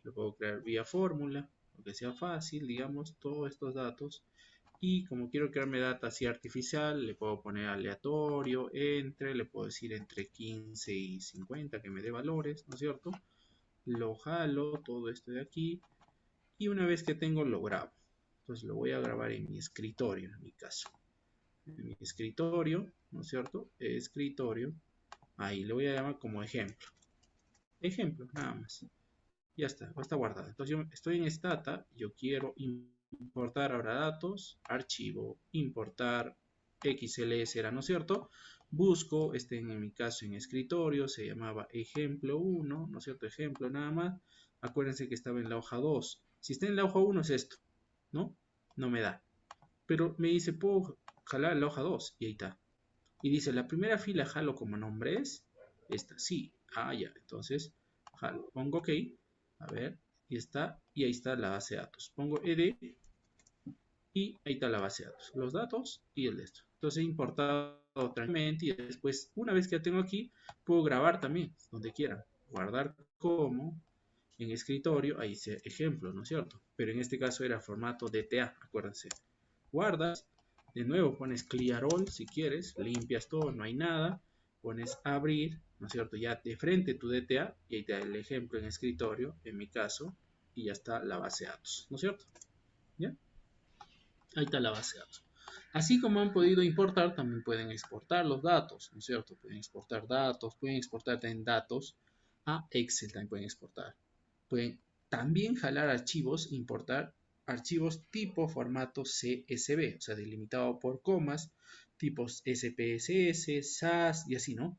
Speaker 1: lo puedo crear vía fórmula, lo que sea fácil, digamos, todos estos datos. Y como quiero crearme data así artificial, le puedo poner aleatorio, entre, le puedo decir entre 15 y 50 que me dé valores, ¿no es cierto? Lo jalo, todo esto de aquí, y una vez que tengo lo grabo. Entonces lo voy a grabar en mi escritorio, en mi caso. En mi escritorio, ¿no es cierto? Escritorio, ahí le voy a llamar como ejemplo. Ejemplo, nada más. Ya está, va a estar guardado. Entonces yo estoy en Stata, yo quiero importar ahora datos, archivo, importar XLS era, ¿no es cierto? Busco, en mi caso en escritorio, se llamaba ejemplo 1, ¿no es cierto? Ejemplo nada más. Acuérdense que estaba en la hoja 2. Si está en la hoja 1 es esto, ¿no? No me da. Pero me dice, puedo jalar la hoja 2 y ahí está. Y dice, la primera fila jalo como nombre es esta, sí. Ah, ya, entonces jalo, pongo OK, a ver, y ahí está la base de datos. Pongo ed y ahí está la base de datos, los datos y el de esto. Entonces he importado tranquilamente y después, una vez que ya tengo aquí, puedo grabar también, donde quiera. Guardar como, en escritorio, ahí dice ejemplo, ¿no es cierto? Pero en este caso era formato DTA, acuérdense. Guardas, de nuevo pones clear all si quieres, limpias todo, no hay nada, pones abrir, ¿no es cierto? Ya de frente tu DTA y ahí te da el ejemplo en escritorio, en mi caso, y ya está la base de datos, ¿no es cierto? ¿Ya? Ahí está la base de datos. Así como han podido importar, también pueden exportar los datos, ¿no es cierto? Pueden exportar datos, pueden exportar también datos a Excel, también pueden exportar. Pueden también jalar archivos, importar archivos tipo formato CSV, o sea, delimitado por comas, tipos SPSS, SAS y así, ¿no?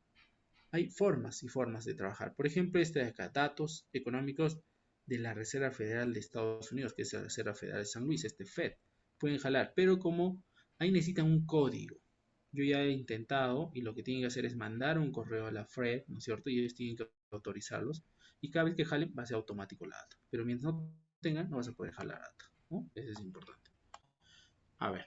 Speaker 1: Hay formas y formas de trabajar. Por ejemplo, este de acá, datos económicos de la Reserva Federal de Estados Unidos, que es la Reserva Federal de San Luis, este FED. Pueden jalar, pero como ahí necesitan un código. Yo ya he intentado y lo que tienen que hacer es mandar un correo a la FED, ¿no es cierto? Y ellos tienen que autorizarlos. Y cada vez que jalen va a ser automático la data. Pero mientras no tengan, no vas a poder jalar data, ¿no? Eso es importante. A ver.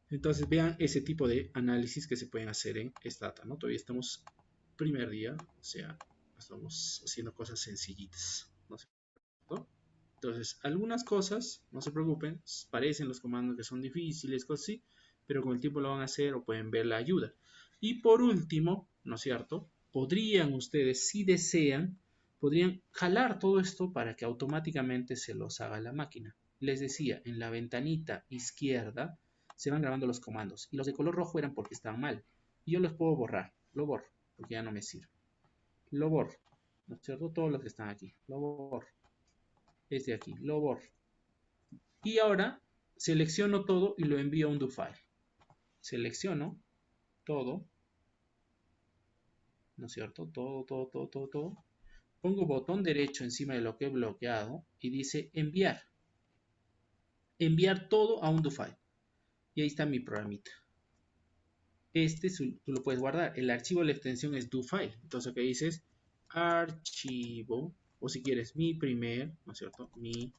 Speaker 1: Entonces vean ese tipo de análisis que se pueden hacer en Stata, ¿no? Todavía estamos primer día, o sea, estamos haciendo cosas sencillitas, ¿no es cierto? Entonces, algunas cosas, no se preocupen, parecen los comandos que son difíciles, cosas así, pero con el tiempo lo van a hacer o pueden ver la ayuda. Y por último, ¿no es cierto? Podrían ustedes, si desean, podrían jalar todo esto para que automáticamente se los haga la máquina. Les decía, en la ventanita izquierda se van grabando los comandos y los de color rojo eran porque estaban mal. Y yo los puedo borrar, lo borro, porque ya no me sirve. Lo borro, ¿no es cierto? Todos los que están aquí, lo borro. Este de aquí, lo borro. Y ahora selecciono todo y lo envío a un do file. Selecciono todo, ¿no es cierto? Todo. Pongo botón derecho encima de lo que he bloqueado y dice enviar. Enviar todo a un do file. Y ahí está mi programita. Tú lo puedes guardar. El archivo de la extensión es do file. Entonces, ¿qué dices? Archivo, o si quieres, mi primer, ¿no es cierto? Mi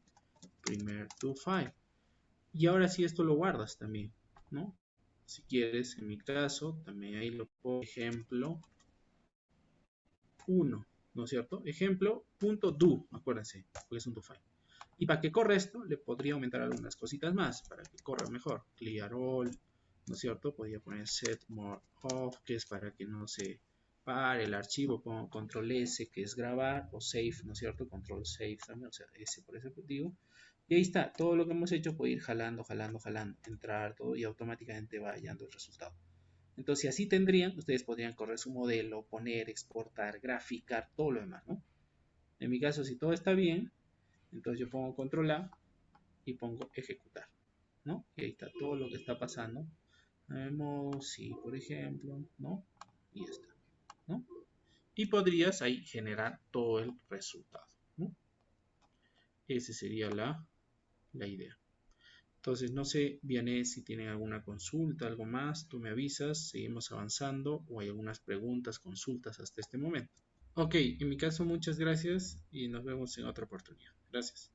Speaker 1: primer do file. Y ahora sí esto lo guardas también, ¿no? Si quieres, en mi caso, también ahí lo pongo ejemplo 1, ¿no es cierto? Ejemplo.do, acuérdense, porque es un do file. Y para que corra esto, le podría aumentar algunas cositas más para que corra mejor. Clear all, ¿no es cierto? Podría poner set more off, que es para que no se pare el archivo. Pongo control S, que es grabar, o save, ¿no es cierto? Control save también, o sea, S por ese digo. Y ahí está, todo lo que hemos hecho puede ir jalando, entrar todo y automáticamente va hallando el resultado. Entonces, si así tendrían, ustedes podrían correr su modelo, poner, exportar, graficar, todo lo demás, ¿no? En mi caso, si todo está bien, entonces yo pongo control A y pongo ejecutar, ¿no? Y ahí está todo lo que está pasando. Vemos si, por ejemplo, ¿no? Y ya está, ¿no? y podrías ahí generar todo el resultado, ¿no? Esa sería la idea. Entonces, no sé, Vianey, si tienen alguna consulta, algo más, tú me avisas, seguimos avanzando o hay algunas preguntas, consultas hasta este momento. Ok, en mi caso, muchas gracias y nos vemos en otra oportunidad. Gracias.